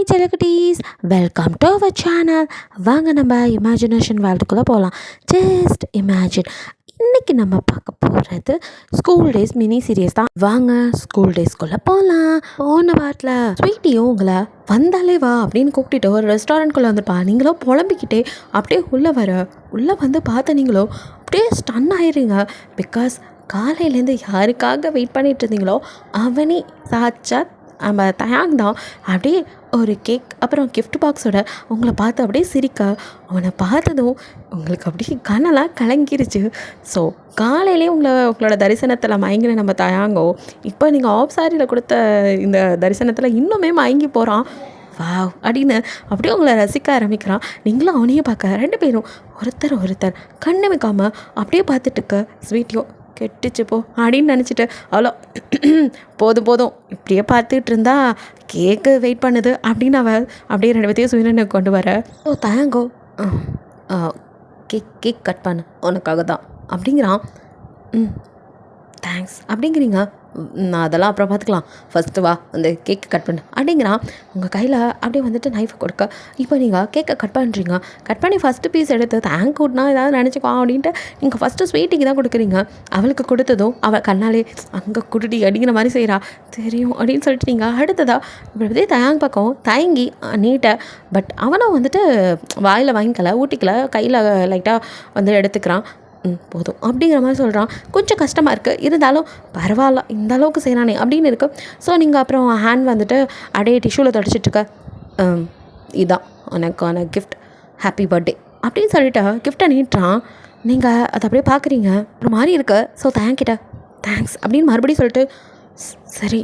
Hi செல்லக்குட்டீஸ், welcome to our channel. வாங்க நம்ம இமேஜினேஷன் வேர்ல்டுக்குள்ளே போகலாம். Just imagine. இன்றைக்கி நம்ம பார்க்க போகிறது ஸ்கூல் டேஸ் மினி சீரியஸ் தான். வாங்க ஸ்கூல் டேஸ்க்குள்ளே போகலாம். போன வாரத்தில் ஸ்வீட்டியும் உங்களை வந்தாலே வா அப்படின்னு கூப்பிட்டுட்டு ஒரு ரெஸ்டாரண்ட்குள்ளே வந்துப்பா. நீங்களும் புலம்பிக்கிட்டே அப்படியே உள்ளே வந்து பார்த்த நீங்களோ அப்படியே ஸ்டன் ஆயிடுறீங்க. பிகாஸ் காலையிலேருந்து யாருக்காக வெயிட் பண்ணிட்டு இருந்தீங்களோ அவனே சாட்சாத் நம்ம தயாங் தான். அப்படியே ஒரு கேக் அப்புறம் கிஃப்ட் பாக்ஸோட உங்களை பார்த்து அப்படியே சிரிக்க, அவனை பார்த்ததும் உங்களுக்கு அப்படியே கண்ணெல்லாம் கலங்கிருச்சு. ஸோ காலையிலே உங்களோட தரிசனத்தில் மயங்கின நம்ம தயாங்கோ இப்போ நீங்கள் ஆஃப் சாரியில் கொடுத்த இந்த தரிசனத்தில் இன்னுமே மயங்கி போகிறான். வாவ் அப்படின்னு அப்படியே உங்களை ரசிக்க ஆரம்பிக்கிறான். நீங்களும் அவனையும் பார்க்க ரெண்டு பேரும் ஒருத்தர் கண்ணு வைக்காமல் அப்படியே பார்த்துட்டு இருக்க. ஸ்வீட்டியோ கெட்டுச்சு போ அப்படின்னு நினச்சிட்டு அவ்வளோ போதும் இப்படியே பார்த்துட்டு இருந்தா கேக்கு வெயிட் பண்ணுது அப்படின்னு அவள் அப்படியே ரெண்டு பேர்த்தையும் சுயனை கொண்டு வர. ஓ தயாங்கோ கேக் கட் பண்ணு உனக்காக தான் அப்படிங்கிறான். தேங்க்ஸ் அப்படிங்கிறீங்க. நான் அதெல்லாம் அப்புறம் பார்த்துக்கலாம், ஃபஸ்ட்டு வா அந்த கேக்கை கட் பண்ணு அப்படிங்கிறான். உங்கள் கையில் அப்படியே வந்துட்டு நைஃபை கொடுக்க இப்போ நீங்கள் கேக்கை கட் பண்ணுறீங்க. கட் பண்ணி ஃபஸ்ட்டு பீஸ் எடுத்து தேங்க் கூட்டினா ஏதாவது நினச்சிக்குவான் அப்படின்ட்டு நீங்கள் ஃபஸ்ட்டு ஸ்வீட்டிக்கு தான் கொடுக்குறீங்க. அவளுக்கு கொடுத்ததும் அவள் கண்ணாலே அங்கே குடுடி அப்படிங்கிற மாதிரி செய்கிறா. தெரியும் அப்படின்னு சொல்லிட்டு நீங்கள் அடுத்ததாக இப்படி தயாங் பக்கம் தயங்கி நீட்டை. பட் அவனும் வந்துட்டு வாயில் வாங்கிக்கல, ஊட்டிக்கல, கையில் லைட்டாக வந்து எடுத்துக்கிறான். போதும் அப்படிங்கிற மாதிரி சொல்கிறான். கொஞ்சம் கஷ்டமாக இருக்குது, இருந்தாலும் பரவாயில்ல இந்த அளவுக்கு செய்கிறானே அப்படின்னு இருக்குது. ஸோ நீங்கள் அப்புறம் ஹேண்ட் வந்துட்டு அப்படியே டிஷ்யூவில் தொடச்சிட்ருக்க. இதுதான் உனக்கான கிஃப்ட், ஹாப்பி பர்த்டே அப்படின்னு சொல்லிட்டு கிஃப்டை நீட்டுறான். நீங்கள் அதை அப்படியே பார்க்குறீங்க, ஒரு மாதிரி இருக்கு. ஸோ தேங்க்ஸ் அப்படின்னு மறுபடியும் சொல்லிட்டு சரி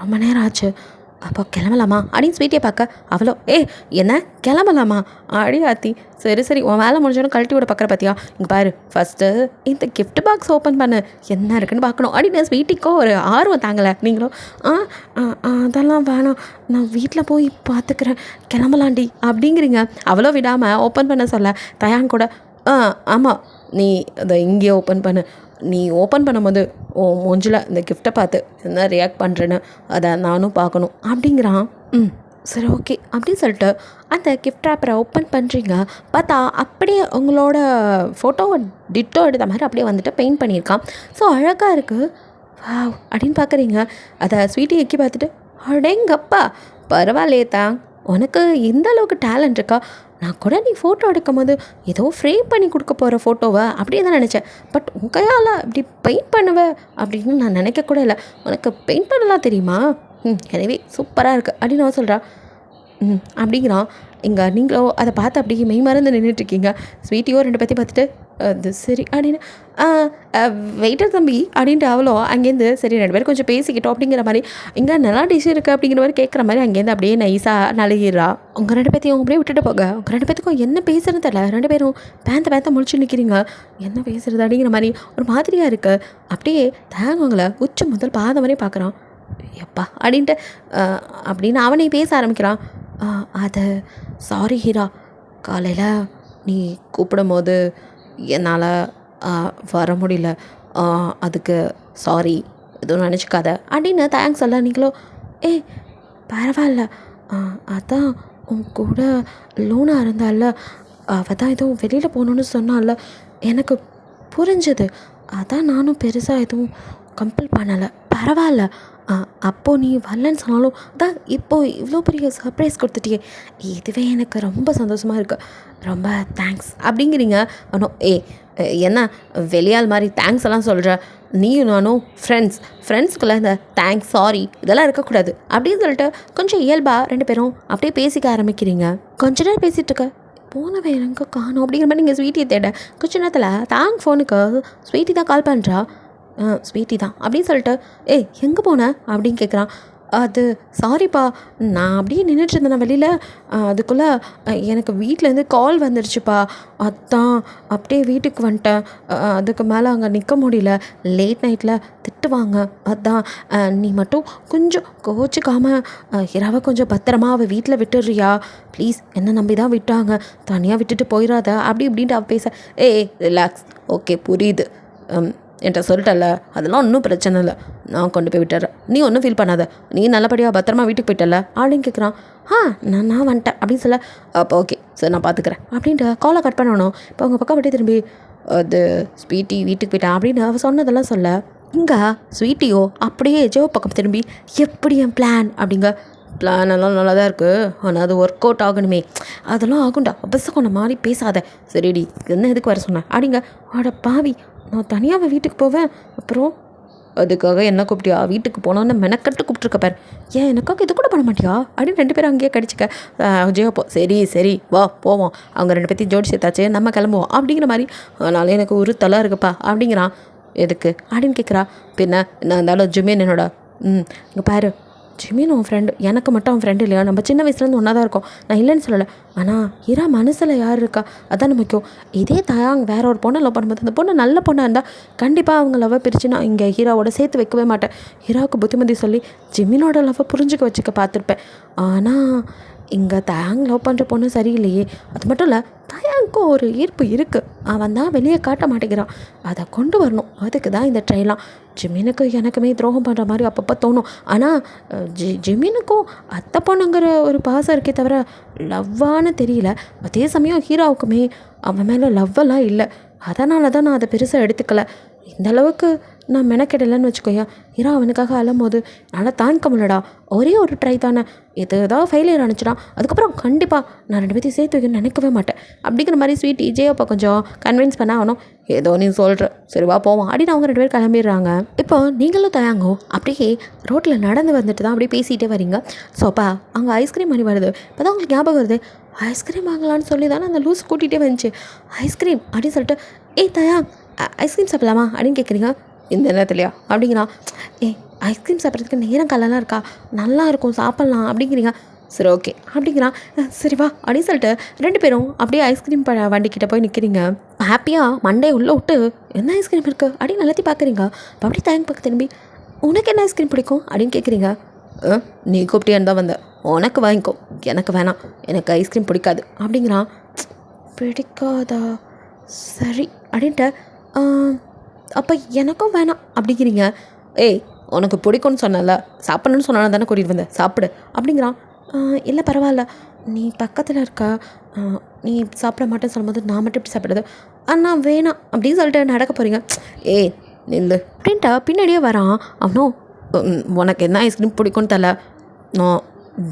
ரொம்ப நேரம் ஆச்சு அப்போ கிளம்பலாமா அப்படின்னு ஸ்வீட்டியை பார்க்க அவ்வளோ என்ன கிளம்பலாமா அடி ஆத்தி. சரி உன் வேலை முடிஞ்சோன்னு கழட்டி விட பார்க்குற பார்த்தியா. இங்கே பாரு ஃபஸ்ட்டு இந்த கிஃப்ட் பாக்ஸ் ஓப்பன் பண்ணு என்ன இருக்குன்னு பார்க்கணும் அப்படின்னு ஸ்வீட்டிக்கோ ஒரு ஆர்வம் தாங்கலை. நீங்களும் அதெல்லாம் வேணாம் நான் வீட்டில் போய் பார்த்துக்கிறேன் கிளம்பலாண்டி அப்படிங்கிறீங்க. அவ்வளோ விடாமல் ஓப்பன் பண்ண சொல்ல தயாங் கூட ஆமாம் நீ அதை இங்கேயே ஓப்பன் பண்ணு. நீ ஓப்பன் பண்ணும்போது மூஞ்சில் இந்த கிஃப்டை பார்த்து என்ன ரியாக்ட் பண்ணுறேன்னு அதை நானும் பார்க்கணும் அப்படிங்கிறான். சரி ஓகே அப்படின்னு சொல்லிட்டு அந்த கிஃப்ட் ராப்பரை ஓப்பன் பண்ணுறீங்க. பார்த்தா அப்படியே உங்களோட ஃபோட்டோவை டிட்டோ எடுத்த மாதிரி அப்படியே வந்துட்டு பெயிண்ட் பண்ணியிருக்கான். ஸோ அழகாக இருக்குது. வாவ் அப்படின்னு பார்க்குறீங்க. அதை ஸ்வீட்டி எக்கி பார்த்துட்டு அடேங்கப்பா பரவாயில்லையே தான் உனக்கு இந்த அளவுக்கு டேலண்ட் இருக்கா. நான் கூட நீ ஃபோட்டோ எடுக்கும் போது ஏதோ ஃப்ரேம் பண்ணி கொடுக்க போகிற ஃபோட்டோவை அப்படியே தான் நினச்சேன். பட் உன் கையால் இப்படி பெயிண்ட் பண்ணுவேன் அப்படின்னு நான் நினைக்கக்கூட இல்லை. உனக்கு பெயிண்ட் பண்ணலாம் தெரியுமா? எனவே சூப்பராக இருக்குது அப்படின்னு நான் சொல்கிறா. அப்படிங்கிறான். இங்கே நீங்களோ அதை பார்த்து அப்படியே மெய் மறந்து நின்றுட்டுருக்கீங்க. ஸ்வீட்டியோ ரெண்டு பற்றி பார்த்துட்டு அது சரி அப்படின்னு வெயிட்டர் தம்பி அப்படின்ட்டு அவ்வளோ அங்கேருந்து சரி ரெண்டு பேரும் கொஞ்சம் பேசிக்கிட்டோம் அப்படிங்கிற மாதிரி இங்கே நல்லா டிஷ் இருக்குது அப்படிங்கிற மாதிரி கேட்குற மாதிரி அங்கேருந்து அப்படியே நைஸாக நழுகிறா. உங்கள் ரெண்டு பேர்த்தையும் அப்படியே விட்டுட்டு போக. உங்கள் ரெண்டு பேர்த்துக்கும் என்ன பேசுகிறது தெரியல. ரெண்டு பேரும் பேந்த முழிச்சு நிற்கிறீங்க. என்ன பேசுகிறது அப்படிங்கிற மாதிரி ஒரு மாதிரியாக இருக்குது. அப்படியே தேங்கவங்களை உச்சி முதல் பாதம் வரையும் பார்க்குறான். எப்பா அப்படின்ட்டு அப்படின்னு அவனே பேச ஆரம்பிக்கிறான். அது சாரி ஹீரா, காலையில் நீ கூப்பிடும் போது என்னால் வர முடியல, அதுக்கு சாரி எதுவும் நினச்சிக்காத அப்படின்னு தேங்க்ஸ் சொல்ல. நீங்களோ பரவாயில்ல அதான் உன் கூட லூனா இருந்தால அவள் தான் எதுவும் வெளியில் போகணுன்னு சொன்னால எனக்கு புரிஞ்சது. அதான் நானும் பெருசாக எதுவும் கம்பல் பண்ணலை. பரவாயில்ல அப்போது நீ வரலன்னு சொன்னாலும் தான் இப்போது இவ்வளோ பெரிய சர்ப்ரைஸ் கொடுத்துட்டியே, இதுவே எனக்கு ரொம்ப சந்தோஷமாக இருக்குது. ரொம்ப தேங்க்ஸ் அப்படிங்கிறீங்க. ஆனால் என்ன வெளியால் மாதிரி தேங்க்ஸ் எல்லாம் சொல்கிற. நீயும் நானும் ஃப்ரெண்ட்ஸ்குள்ளே இந்த தேங்க்ஸ் சாரி இதெல்லாம் இருக்கக்கூடாது அப்படின்னு சொல்லிட்டு கொஞ்சம் இயல்பாக ரெண்டு பேரும் அப்படியே பேசிக்க ஆரம்பிக்கிறீங்க. கொஞ்ச நேரம் பேசிகிட்டு இருக்க போனவன் எனக்கு காணும் அப்படிங்கிற மாதிரி நீங்கள் ஸ்வீட்டியை தேட கொஞ்ச நேரத்தில் தேங்க் ஃபோனுக்கு ஸ்வீட்டி தான் கால் பண்ணுறா. ஸ்வீட்டி தான் அப்படின்னு சொல்லிட்டு எங்கே போனேன் அப்படின்னு கேட்குறான். அது சாரிப்பா நான் அப்படியே நின்றுட்டு இருந்தேன் வெளியில், அதுக்குள்ளே எனக்கு வீட்டிலேருந்து கால் வந்துடுச்சுப்பா, அதான் அப்படியே வீட்டுக்கு வந்துட்டேன். அதுக்கு மேலே அங்கே நிற்க முடியல, லேட் நைட்டில் திட்டுவாங்க, அதான் நீ மட்டும் கொஞ்சம் கோச்சிக்காமல் இரவை கொஞ்சம் பத்திரமா அவள் வீட்டில் விட்டுடுறியா ப்ளீஸ், என்னை நம்பி தான் விட்டாங்க, தனியாக விட்டுட்டு போயிடாத அப்படி இப்படின்ட்டு அவள் பேச ரிலாக்ஸ் ஓகே புரியுது, என்கிட்ட சொல்லிட்டல, அதெல்லாம் ஒன்றும் பிரச்சனை இல்லை, நான் கொண்டு போய் விட்டுறேன், நீ ஒன்றும் ஃபீல் பண்ணாத, நீ நல்லபடியாக பத்திரமா வீட்டுக்கு போயிட்டல அப்படின்னு கேட்குறான். நான் வந்துட்டேன் அப்படின்னு சொல்ல, அப்போ ஓகே சார் நான் பார்த்துக்கிறேன் அப்படின்ட்டு காலை கட் பண்ணணும். இப்போ அவங்க பக்கம் விட்டு திரும்பி அது ஸ்வீட்டி வீட்டுக்கு போயிட்டான் அப்படின்னு அவள் சொன்னதெல்லாம் சொல்ல, இங்கே ஸ்வீட்டியோ அப்படியே ஜோ பக்கம் திரும்பி எப்படி என் பிளான் அப்படிங்க. பிளான் எல்லாம் நல்லா தான் இருக்குது, ஆனால் அது ஒர்க் அவுட் ஆகணுமே. அதெல்லாம் ஆகும்டா, கொண்ட மாதிரி பேசாத, சரிடி என்ன எதுக்கு வர சொன்னேன் அப்படிங்க. பாவி, நான் தனியாக வீட்டுக்கு போவேன், அப்புறம் அதுக்காக என்ன கூப்பிட்டியா, வீட்டுக்கு போனோன்னு மெனக்கட்டு கூப்பிட்ருக்க பாரு, ஏன் எனக்காக இது கூட பண்ண மாட்டியா அப்படின்னு 2 பேரும் அங்கேயே கடிச்சிக்க. ஜெயப்போ சரி வா போவோம், அவங்க 2 பேர்த்தையும் ஜோடி சேர்த்தாச்சு, நம்ம கிளம்புவோம் அப்படிங்கிற மாதிரி. அதனால எனக்கு ஒரு தலை இருக்குப்பா அப்படிங்கிறான். எதுக்கு அப்படின்னு கேட்குறா. பின்ன என்ன இருந்தாலும் ஜிமின் என்னோட இங்கே பாரு, ஜிமின் உன் ஃப்ரெண்டு, எனக்கு மட்டும் அவன் ஃப்ரெண்டு இல்லையா, நம்ம சின்ன வயசுலேருந்து ஒன்றா தான் இருக்கோம், நான் இல்லைன்னு சொல்லலை. ஆனால் ஹீரா மனசில் யார் இருக்கா அதான் முக்கியம். இதே தாயாங்க வேற ஒரு பொண்ணை லவ் பண்ணும்போது அந்த பொண்ணு நல்ல பொண்ணாக இருந்தால் கண்டிப்பாக அவங்க லவ்வை பிரித்து நான் இங்கே ஹீராவோட சேர்த்து வைக்கவே மாட்டேன். ஹீராவுக்கு புத்திமதி சொல்லி ஜிமினோட லவ்வை புரிஞ்சுக்க வச்சுக்க பார்த்துருப்பேன். ஆனால் இங்கே தயாங் லவ் பண்ணுற பொண்ணு சரியில்லையே. அது மட்டும் இல்லை, தயாங்க்கும் ஒரு ஈர்ப்பு இருக்குது, அவன் தான் வெளியே காட்ட மாட்டேங்கிறான், அதை கொண்டு வரணும். அதுக்கு தான் இந்த ட்ரைலாம். ஜிமினுக்கு எனக்குமே துரோகம் பண்ணுற மாதிரி அப்பப்போ தோணும். ஆனால் ஜிமினுக்கும் அத்தை பொண்ணுங்கிற ஒரு பாசம் இருக்கே தவிர லவ்வான்னு தெரியல. அதே சமயம் ஹீராவுக்குமே அவன் மேலே லவ்வெல்லாம் இல்லை. அதனால தான் நான் அதை பெருசாக எடுத்துக்கலை. இந்த அளவுக்கு நான் மெனக்கெடலைன்னு வச்சுக்கோயா. ஹீரா அவனுக்காக அழும்போது நல்லா தாங்கிக்க முடியலடா. ஒரே ஒரு ட்ரை தானே, இது ஏதாவது ஃபெயிலியர் ஆனிச்சுன்னா அதுக்கப்புறம் கண்டிப்பாக நான் 2 பேர்த்தையும் சேர்த்து வைக்கணும்னு நினைக்கவே மாட்டேன் அப்படிங்கிற மாதிரி ஸ்வீட் ஜெயப்பா கொஞ்சம் கன்வின்ஸ் பண்ண ஆகணும். ஏதோ நீ சொல்கிற, சரி வா போவோம் அப்படின்னு அவங்க 2 பேர் கிளம்பிடுறாங்க. இப்போ நீங்களும் தயாங்கும் அப்படியே ரோட்டில் நடந்து வந்துட்டு தான் அப்படியே பேசிகிட்டே வரீங்க. ஸோ அப்பா அங்கே ஐஸ்கிரீம் மணி வருது. இப்போ தான் உங்களுக்கு ஞாபகம் வருது, ஐஸ்கிரீம் வாங்கலான்னு சொல்லி தானே அந்த லூஸ் கூட்டிகிட்டே வந்துச்சு. ஐஸ்கிரீம் அப்படின்னு சொல்லிட்டு, ஏய் தயாங் ஐஸ்கிரீம் சாப்பிடலாமா அப்படின்னு கேட்குறீங்க. இந்த நேரத்துலையா அப்படிங்கிறான். ஐஸ்கிரீம் சாப்பிட்றதுக்கு நேரம் காலெல்லாம் இருக்கா, நல்லா இருக்கும் சாப்பிட்லாம் அப்படிங்கிறீங்க. சரி ஓகே அப்படிங்கிறான். சரி வா அப்படின்னு சொல்லிட்டு 2 பேரும் அப்படியே ஐஸ்கிரீம் வண்டிக்கிட்ட போய் நிற்கிறீங்க. ஹாப்பியாக மண்டே உள்ளே விட்டு என்ன ஐஸ்கிரீம் இருக்குது அப்படின்னு எல்லாத்தையும் பார்க்குறீங்க. இப்போ அப்படியே டைம் பார்க்க திரும்பி, உனக்கு என்ன ஐஸ்கிரீம் பிடிக்கும் அப்படின்னு கேட்குறீங்க. நீ கூப்பிட்டியான்னு தான் வந்தேன், உனக்கு வாங்கிக்கோ, எனக்கு வேணாம், எனக்கு ஐஸ்கிரீம் பிடிக்காது அப்படிங்கிறான். பிடிக்காதா, சரி அப்படின்ட்டு அப்போ எனக்கும் வேணாம் அப்படிங்கிறீங்க. உனக்கு பிடிக்கும்னு சொன்னல, சாப்பிட்ணுன்னு சொன்னாலும் தானே கூட்டிகிட்டு வந்தேன், சாப்பிடு அப்படிங்கிறான். இல்லை பரவாயில்ல, நீ பக்கத்தில் இருக்கா, நீ சாப்பிட மாட்டேன்னு சொல்லும்போது நான் மட்டும் இப்படி சாப்பிட்றது, நான் வேணாம் அப்படின்னு சொல்லிட்டு நடக்க போகிறீங்க. நில்லு அப்படின்ட்டு பின்னாடியே வரான். அவனும் உனக்கு என்ன ஐஸ்கிரீம் பிடிக்கும்னு தரல, நான்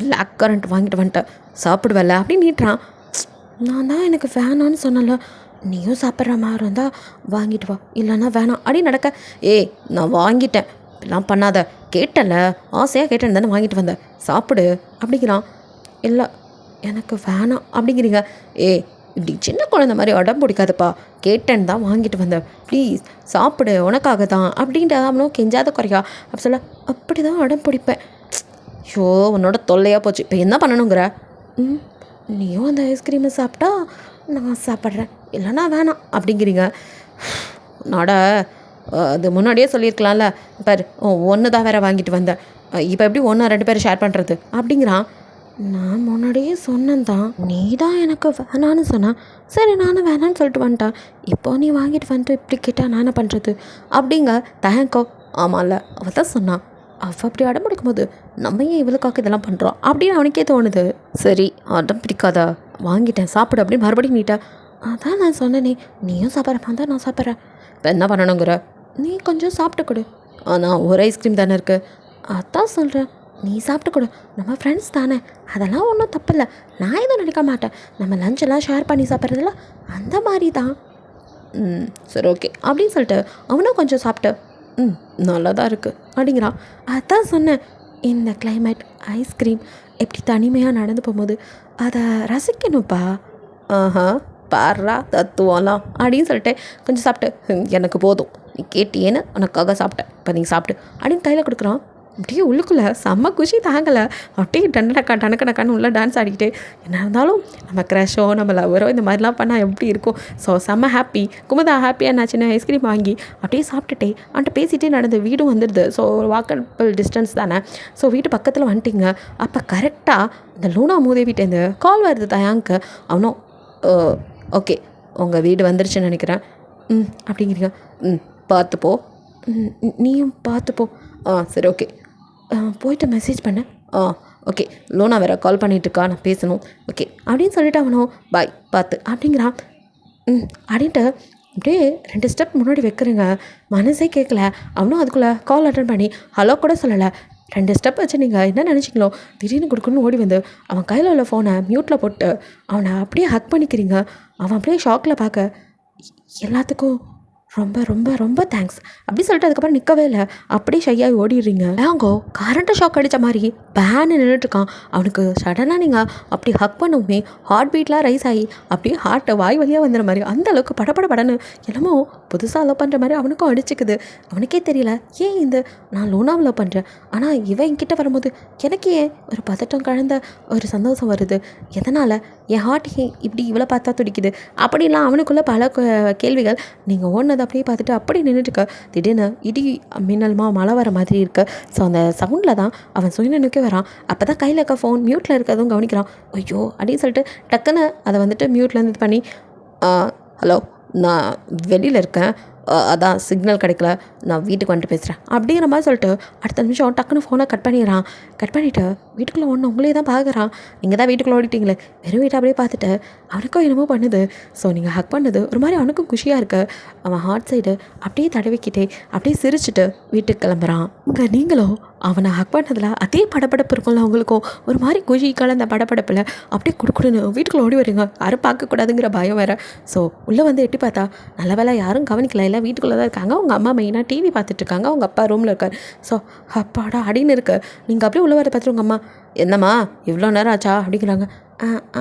பிளாக் கரண்ட் வாங்கிட்டு வந்துட்டேன், சாப்பிடுவேல அப்படின்னு நீட்டுறான். நான் தான் எனக்கு வேணான்னு சொன்னல, நீயும் சாப்பிட்ற மாதிரி இருந்தால் வாங்கிட்டு வா, இல்லைன்னா வேணாம் அப்படின்னு நடக்க. நான் வாங்கிட்டேன், இப்படிலாம் பண்ணாத, கேட்டல, ஆசையாக கேட்டேன்னு தானே வாங்கிட்டு வந்தேன், சாப்பிடு அப்படிங்கிறான். இல்லை எனக்கு வேணாம் அப்படிங்கிறீங்க. இப்படி சின்ன குழந்தை மாதிரி உடம்பு பிடிக்காதுப்பா, கேட்டேன்னு தான் வாங்கிட்டு வந்தேன், ப்ளீஸ் சாப்பிடு, உனக்காக தான் அப்படின்ட்டு அவனும் கெஞ்சாத குறையா. அப்படி சொல்ல, அப்படி தான் உடம்பு பிடிப்பேன். ஷோ உன்னோட தொல்லையாக போச்சு, இப்போ என்ன பண்ணணுங்கிற? நீயும் அந்த ஐஸ்கிரீமை சாப்பிட்டா நான் சாப்பிட்றேன், இல்லைனா வேணாம் அப்படிங்கிறீங்க. நாட அது முன்னாடியே சொல்லியிருக்கலாம்ல, பாரு ஒன்று தான் வேறு வாங்கிட்டு வந்தேன், இப்போ எப்படி 1-2 பேர் ஷேர் பண்ணுறது அப்படிங்கிறான். நான் முன்னாடியே சொன்னேன் தான், நீ தான் எனக்கு வேணான்னு சொன்னான், சரி நானும் வேணான்னு சொல்லிட்டு வந்துட்டேன், இப்போ நீ வாங்கிட்டு வந்துட்டு இப்படி கேட்டால் நான் என்ன பண்ணுறது அப்படிங்க. தயங்கோ ஆமாம்ல, அவள் தான் சொன்னான், அவள் அப்படி அடம் பிடிக்கும்போது நம்ம ஏன் இவளுக்காக இதெல்லாம் பண்ணுறோம் அப்படின்னு அவனுக்கே தோணுது. சரி அடம் பிடிக்காதா, வாங்கிட்டேன் சாப்பிடு அப்படின்னு மறுபடியும் நீட்டா. அதான் நான் சொன்னேனே, நீயும் சாப்பிட்றப்பா தான் நான் சாப்பிட்றேன், இப்போ என்ன பண்ணணுங்கிற? நீ கொஞ்சம் சாப்பிட்டு கொடு. ஆனால் ஒரு ஐஸ்கிரீம் தானே இருக்குது, அதான் சொல்கிறேன், நீ சாப்பிட்டு கொடு, நம்ம ஃப்ரெண்ட்ஸ் தானே, அதெல்லாம் ஒன்றும் தப்பு இல்லை, நான் எதுவும் நினைக்க மாட்டேன், நம்ம லஞ்செல்லாம் ஷேர் பண்ணி சாப்பிட்றதுல அந்த மாதிரி தான். சரி ஓகே அப்படின்னு சொல்லிட்டு அவனும் கொஞ்சம் சாப்பிட்டு, நல்லா தான் இருக்குது அப்படிங்கிறான். அதான் சொன்னேன், இந்த கிளைமேட் ஐஸ்கிரீம் எப்படி தனிமையாக நடந்து போகும்போது அதை ரசிக்கணும்ப்பா. பாடுறா தத்துவம்லாம் அப்படின்னு சொல்லிட்டு கொஞ்சம் சாப்பிட்டு, எனக்கு போதும், நீ கேட்டியேன்னு உனக்காக சாப்பிட்டேன், இப்போ நீ சாப்பிட்டு அப்படின்னு கையில் கொடுக்குறான். அப்படியே உள்ளுக்குள்ளே செம்ம குஷி தாங்கலை, அப்படியே டனக்கணக்கான்னு உள்ளே டான்ஸ் ஆடிக்கிட்டு, என்ன இருந்தாலும் நம்ம க்ரஷோ நம்ம லவரோ இந்த மாதிரிலாம் பண்ணால் எப்படி இருக்கும். ஸோ செம்ம ஹாப்பி. குமுதா ஹாப்பியாக நான் சின்ன ஐஸ்கிரீம் வாங்கி அப்படியே சாப்பிட்டுட்டே அவன்கிட்ட பேசிகிட்டே நடந்து வீடும் வந்துடுது. ஸோ வாக்கபிள் டிஸ்டன்ஸ் தானே. ஸோ வீட்டு பக்கத்தில் வந்துட்டிங்க. அப்போ கரெக்டாக இந்த லூனா மூதேவிட்டேருந்து கால் வருது தயாங்க்கு. அவனும் ஓகே உங்கள் வீடு வந்துருச்சுன்னு நினைக்கிறேன் அப்படிங்கிறீங்க. பார்த்துப்போ. நீயும் பார்த்துப்போ. சரி ஓகே. போயிட்டு மெசேஜ் பண்ண. ஓகே. லோனா வேறு கால் பண்ணிகிட்ருக்கா, நான் பேசணும். ஓகே அப்படின்னு சொல்லிட்டு அவனும் பாய் பார்த்து அப்படிங்கிறான். அப்படின்ட்டு அப்படியே 2 ஸ்டெப் முன்னாடி வைக்கிறேங்க. மனசே கேட்கல. அவனும் அதுக்குள்ளே கால் அட்டன் பண்ணி ஹலோ கூட சொல்லலை. 2 ஸ்டெப் வச்சு நீங்கள் என்ன நினச்சிங்களோ திடீர்னு கொடுக்கணும்னு ஓடி வந்து அவன் கையில் உள்ள ஃபோனை மியூட்டில் போட்டு அவனை அப்படியே ஹக் பண்ணிக்கிறீங்க. அவன் அப்படியே ஷாக்கில் பார்க்க எல்லாத்துக்கும் ரொம்ப ரொம்ப ரொம்ப தேங்க்ஸ் அப்படி சொல்லிட்டு அதுக்கப்புறம் நிற்கவே இல்லை. அப்படியே ஷையாகி ஓடிடுறீங்க. அவங்க கரண்ட்டு ஷாக் அடித்த மாதிரி பேன்னு நின்றுட்டுருக்கான். அவனுக்கு சடனாக நீங்கள் அப்படி ஹக் பண்ணுமே ஹார்ட் பீட்லாம் ரைஸ் ஆகி அப்படியே ஹார்ட்டை வாய் வழியாக வந்துடுற மாதிரி அந்த அளவுக்கு படன்னு என்னமோ புதுசாக லவ் பண்ணுற மாதிரி அவனுக்கும் அடிச்சுக்குது. அவனுக்கே தெரியல ஏன் நான் லோனாவை லவ் பண்ணுறேன், ஆனால் இவன் என்கிட்ட வரும்போது எனக்கு ஏன் ஒரு பதட்டம் கலந்த ஒரு சந்தோஷம் வருது, எதனால் என் ஹார்ட் ஏன் இப்படி இவ்வளோ பார்த்தா துடிக்குது அப்படிலாம் அவனுக்குள்ளே பல கேள்விகள். நீங்கள் ஓடினது அப்படியே பார்த்துட்டு அப்படி நின்றுட்டுருக்க. திடீர்னு இடி மின்னல்மா மழை வர மாதிரி இருக்கு. ஸோ அந்த சவுண்டில் தான் அவன் சுயநினைவுக்கே வரான். அப்போ தான் கையில் இருக்க ஃபோன் மியூட்டில் இருக்கிறதும் கவனிக்கிறான். ஐயோ அப்படின்னு சொல்லிட்டு டக்குன்னு அதை வந்துட்டு மியூட்லேருந்து இது பண்ணி ஹலோ நான் வெளியில் இருக்கேன், அதான் சிக்னல் கிடைக்கல, நான் வீட்டுக்கு வந்துட்டு பேசுகிறேன் அப்படிங்கிற மாதிரி சொல்லிட்டு அடுத்த நிமிஷம் டக்குன்னு ஃபோனை கட் பண்ணிடுறான். கட் பண்ணிவிட்டு வீட்டுக்குள்ளே ஒன்று உங்களே தான் பார்க்குறான். நீங்கள் தான் வீட்டுக்குள்ளே ஓடிட்டீங்களே, வெறும் வீட்டை அப்படியே பார்த்துட்டு அவனுக்கும் என்னமோ பண்ணுது. ஸோ நீங்கள் ஹக் பண்ணது ஒரு மாதிரி அவனுக்கும் குஷியாக இருக்கு. அவன் ஹார்ட் சைடு அப்படியே தடவிக்கிட்டே அப்படியே சிரிச்சுட்டு வீட்டுக்கு கிளம்புறான். இங்கே நீங்களும் அவனை ஹக் பண்ணதில் அதே படப்படப்பு இருக்கும்ல, அவங்களுக்கும் ஒரு மாதிரி குஷி கலந்த படப்படப்பில் அப்படியே குடுக்குடுன்னு வீட்டுக்குள்ளே ஓடி வரீங்க. யாரும் பார்க்கக்கூடாதுங்கிற பயம் வேறு. ஸோ உள்ளே வந்து எட்டி பார்த்தா நல்ல வேலை யாரும் கவனிக்கல, எல்லாம் வீட்டுக்குள்ளே தான் இருக்காங்க. அவங்க அம்மா மெயினாக டிவி பார்த்துட்ருக்காங்க, அவங்க அப்பா ரூமில் இருக்கார். ஸோ அப்பாடா அடின்னு இருக்கு. நீங்கள் அப்படியே உள்ளே வர பார்த்துட்டு உங்கள் அம்மா என்னம்மா இவ்வளோ நேரம் ஆச்சா அப்படிங்கிறாங்க.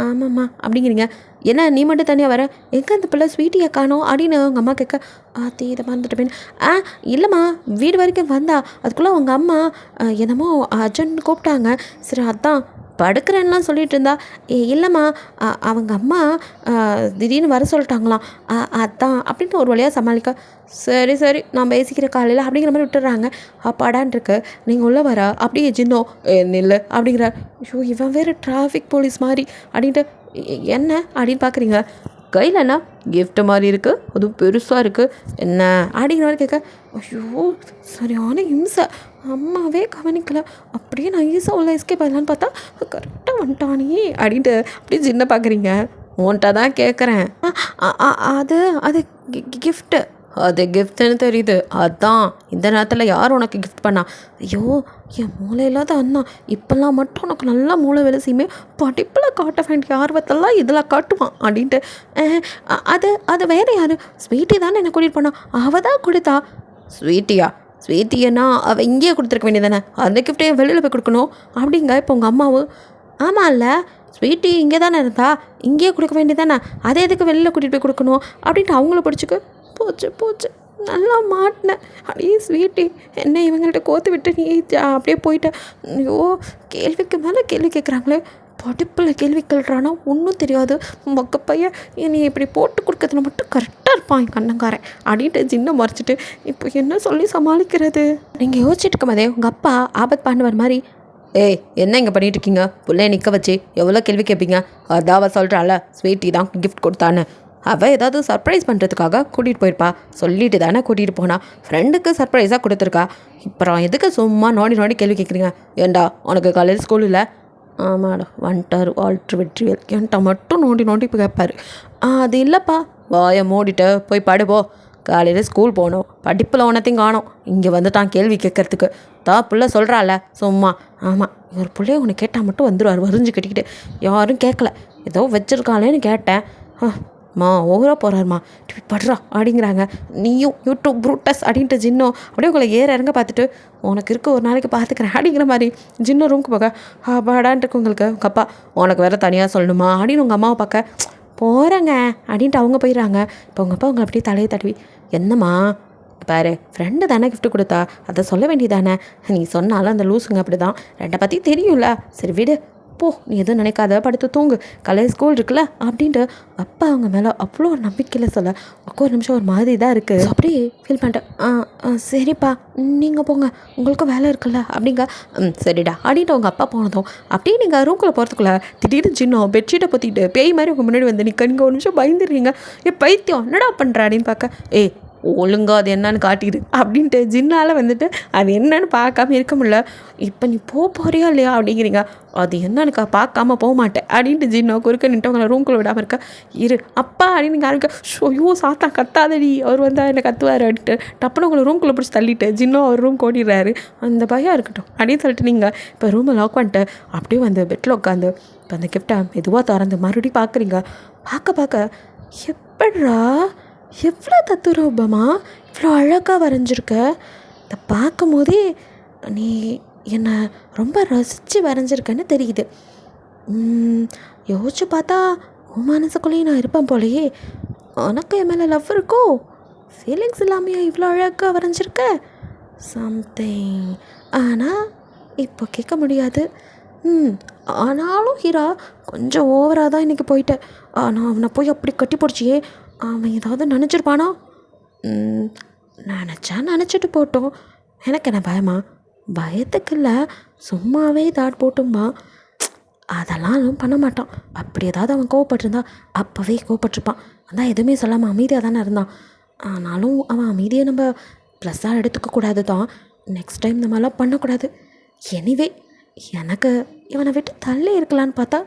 ஆமாம்மா அப்படிங்கிறீங்க. என்ன நீ மட்டும் தனியாக வர, எங்கே அந்த பிள்ளை ஸ்வீட்டியை காணோம் அப்படின்னு உங்கள் அம்மா கேட்க இதை மறந்துட்டேன். இல்லைம்மா வீடு வரைக்கும் வந்தா அதுக்குள்ளே உங்கள் அம்மா என்னமோ அர்ஜென்ட் கூப்பிட்டாங்க, சரி அதான் படுக்கிறேன்லாம் சொல்லிட்டு இருந்தா. இல்லைம்மா அவங்க அம்மா திடீர்னு வர சொல்லிட்டாங்களாம், அதான் அப்படின்ட்டு ஒரு வழியாக சமாளிக்க சரி சரி நான் பேசிக்கிற காலையில் அப்படிங்கிற மாதிரி விட்டுறாங்க. அப்பாடான் இருக்கு. நீங்கள் உள்ளே வர அப்படியே ஜின்னோ நில்லு அப்படிங்கிறார். ஐயோ இவன் வேறு டிராஃபிக் போலீஸ் மாதிரி அப்படின்ட்டு என்ன அப்படின்னு பார்க்குறீங்க. கையில் என்ன கிஃப்ட்டு மாதிரி இருக்குது, அதுவும் பெருசாக இருக்குது, என்ன அப்படிங்கிற மாதிரி கேட்க ஐயோ சரியான இம்சை, அம்மாவே கவனிக்கலை, அப்படியே நான் ஈஸாக உள்ள எஸ்கேப் ஆகலான்னு பார்த்தா கரெக்டாக வந்துட்டானே அப்படின்ட்டு அப்படியே சின்ன பார்க்குறீங்க. உன்ட்ட தான் கேட்குறேன். அது அது கிஃப்ட்டு, அது கிஃப்ட்டுன்னு தெரியுது, அதான் இந்த நேரத்தில் யார் உனக்கு கிஃப்ட் பண்ணா? ஐயோ என் மூளை இல்லாத அண்ணா இப்போல்லாம் மட்டும் உனக்கு நல்லா மூளை வேலை செய்யுமே, படிப்பில் காட்ட வேண்டிய ஆர்வத்தெல்லாம் இதில் காட்டுவான் அப்படின்ட்டு. அது வேறு யார், ஸ்வீட்டி தானே என்னை கூட்டிகிட்டு போனா, அவள் தான் கொடுத்தா. ஸ்வீட்டியன்னா அவள் இங்கேயே கொடுத்துருக்க வேண்டியதானே, அந்த கிஃப்ட்டை வெளியில் போய் கொடுக்கணும் அப்படிங்க. இப்போ உங்கள் அம்மாவும் ஆமாம் இல்லை ஸ்வீட்டி இங்கே தானே இருந்தா, இங்கேயே கொடுக்க வேண்டியதானே, அதை எதுக்கு வெளியில் கூட்டிகிட்டு போய் கொடுக்கணும் அப்படின்ட்டு அவங்கள பிடிச்சிக்கு போச்சு நல்லா மாட்டினேன். அப்படியே ஸ்வீட்டி என்ன இவங்கள்ட்ட கோத்து விட்டு நீ அப்படியே போயிட்ட. ஐயோ கேள்விக்கு மேலே கேள்வி கேட்குறாங்களே, படிப்பில் கேள்வி கேள்றானா ஒன்றும் தெரியாது மொக்க பையன், என்னை இப்படி போட்டு கொடுக்கறதுல மட்டும் கரெக்டாக இருப்பான் என் கண்ணங்காரன் அப்படின்ட்டு சின்ன மறைச்சிட்டு இப்போ என்ன சொல்லி சமாளிக்கிறது. நீங்கள் யோசிச்சுட்டு இருக்கும் போதே உங்கள் அப்பா ஆபத் பாண்டவர் மாதிரி என்ன இங்கே பண்ணிகிட்டு இருக்கீங்க, பிள்ளைய நிற்க வச்சு எவ்வளோ கேள்வி கேட்பீங்க, அதாவ சொல்கிறாள் ஸ்வீட்டி தான் கிஃப்ட் கொடுத்தான்னு. அவள் ஏதாவது சர்ப்ரைஸ் பண்ணுறதுக்காக கூட்டிகிட்டு போயிருப்பா, சொல்லிட்டு தானே கூட்டிகிட்டு போனா, ஃப்ரெண்டுக்கு சர்ப்ரைஸாக கொடுத்துருக்கா. அப்புறம் எதுக்கு சும்மா நோண்டி கேள்வி கேட்குறீங்க? ஏண்டா உனக்கு காலேஜ் ஸ்கூல் இல்லை? ஆமாடா வந்துட்டார் வால்ட்ரு வெற்றிவேல், என்கிட்ட மட்டும் நோண்டி இப்போ கேட்பார். அது இல்லைப்பா, வாயை மூடிட்டு போய் படுப்போ, காலையில் ஸ்கூல் போகணும், படிப்பில் ஒன்றத்தையும் காணோம், இங்கே வந்து தான் கேள்வி கேட்குறதுக்கு தான் பிள்ளை சொல்கிறாள் சும்மா. ஆமாம் இவர் பிள்ளைய உன்னை கேட்டால் மட்டும் வந்துடுவார் வரிஞ்சு கட்டிக்கிட்டு, யாரும் கேட்கல ஏதோ வச்சுருக்காளேன்னு கேட்டேன், ஓவராக போகிறாருமா டிவி படுறா அப்படிங்கிறாங்க. நீயும் யூடியூப் ப்ரூட்டஸ் அப்படின்ட்டு ஜின்னோ அப்படியே உங்களை இறங்க பார்த்துட்டு உனக்கு இருக்க ஒரு நாளைக்கு பார்த்துக்கிறேன் அப்படிங்கிற மாதிரி ஜின்னோ ரூமுக்கு பார்க்க பாடான்ட்டு இருக்கு உங்களுக்கு. உங்கள் அப்பா உனக்கு வேறு தனியாக சொல்லணுமா அப்படின்னு உங்கள் அம்மாவை பார்க்க போகிறேங்க அப்படின்ட்டு அவங்க போயிடுறாங்க. இப்போ உங்கள் அப்பா உங்களை அப்படியே தலையை தடவி என்னம்மா பாரு ஃப்ரெண்டு தானே கிஃப்ட் கொடுத்தா, அதை சொல்ல வேண்டியதானே, நீ சொன்னாலும் அந்த லூஸுங்க அப்படி தான், ரெண்டை பற்றி தெரியும்ல, சரி விடு போ, நீ எதுவும் நினைக்காத படுத்து தூங்கு, காலையில் ஸ்கூல் இருக்குல்ல அப்படின்ட்டு அப்பா அவங்க மேலே அவ்வளோ ஒரு நம்பிக்கையில் சொல்ல ஒரு நிமிஷம் ஒரு மாதிரி தான் இருக்குது. அப்படியே ஃபீல் பண்ணிட்டேன். சரிப்பா நீங்கள் போங்க, உங்களுக்கும் வேலை இருக்குல்ல அப்படிங்க. சரிடா அப்படின்ட்டு அவங்க அப்பா போனதும் அப்படியே நீங்கள் ரூம்குள்ளே போகிறதுக்குள்ள திடீர்னு சின்னம் பெட்ஷீட்டை பற்றிட்டு பேய் மாதிரி உங்கள் முன்னாடி வந்து நீங்கள் ஒரு நிமிஷம் பயந்துடுறீங்க. பைத்தியம் என்னடா பண்ணுற அப்படின்னு பார்க்க ஒழுங்கா அது என்னன்னு காட்டிடு அப்படின்ட்டு ஜின்னால் வந்துட்டு அது என்னன்னு பார்க்காம இருக்க முடியல. இப்போ நீ போறியா இல்லையா அப்படிங்கிறீங்க. அது என்னன்னு பார்க்காம போக மாட்டேன் அப்படின்ட்டு ஜின்னோ குறுக்க நின்று உங்களை ரூம்குள்ளே விடாமல் இருக்க. இரு அப்பா அப்படின்னு ஆரம்பிக்க. ஐயோ சாத்தா கத்தாதடி, அவர் வந்தால் என்ன கத்துவார் அப்படின்ட்டு டப்புன்னு உங்களை ரூம்குள்ளே பிடிச்சி தள்ளிட்டு ஜின்னோ அவர் ரூம் ஓடிடுறாரு. அந்த பயம் இருக்கட்டும் அப்படின்னு சொல்லிட்டு நீங்கள் இப்போ ரூமை லாக் பண்ணிட்டு அப்படியே வந்து பெட்டில் உட்காந்து இப்போ அந்த கிஃப்டை மெதுவாக திறந்து மறுபடியும் பார்க்குறீங்க. பார்க்க எப்படா எவ்வளோ தத்துரூபமா இவ்வளோ அழகாக வரைஞ்சிருக்க. இதை பார்க்கும் போதே நீ என்னை ரொம்ப ரசித்து வரைஞ்சிருக்கேன்னு தெரியுது. யோசிச்சு பார்த்தா உன் மனசுக்குள்ளேயும் நான் இருப்பேன் போலையே. உனக்கு என் மேலே லவ் இருக்கோ? ஃபீலிங்ஸ் இல்லாமையா இவ்வளோ அழகாக வரைஞ்சிருக்க? சம்திங் ஆனால் இப்போ கேட்க முடியாது. ஆனாலும் ஹீரா கொஞ்சம் ஓவராக தான் இன்றைக்கி போயிட்டேன். ஆனால் அவனை போய் அப்படி கட்டி பிடிச்சியே, அவன் ஏதாவது நினச்சிருப்பானா? நினச்சிட்டு போட்டோம். எனக்கு என்ன பயமா? பயத்துக்கு இல்லை, சும்மாவே தாட் போட்டும்பா. அதெல்லாம் பண்ண மாட்டான். அப்படி ஏதாவது அவன் கோவப்பட்டிருந்தா அப்போவே கோவப்பட்டிருப்பான். அதான் எதுவுமே சொல்லாமல் அமைதியாக தானே இருந்தான். ஆனாலும் அவன் அமைதியை நம்ம ப்ளஸ்ஸாக எடுத்துக்கக்கூடாது தான். நெக்ஸ்ட் டைம் இந்த மாதிரிலாம் பண்ணக்கூடாது. எனிவே எனக்கு இவனை விட்டு தள்ளி இருக்கலான்னு பார்த்தா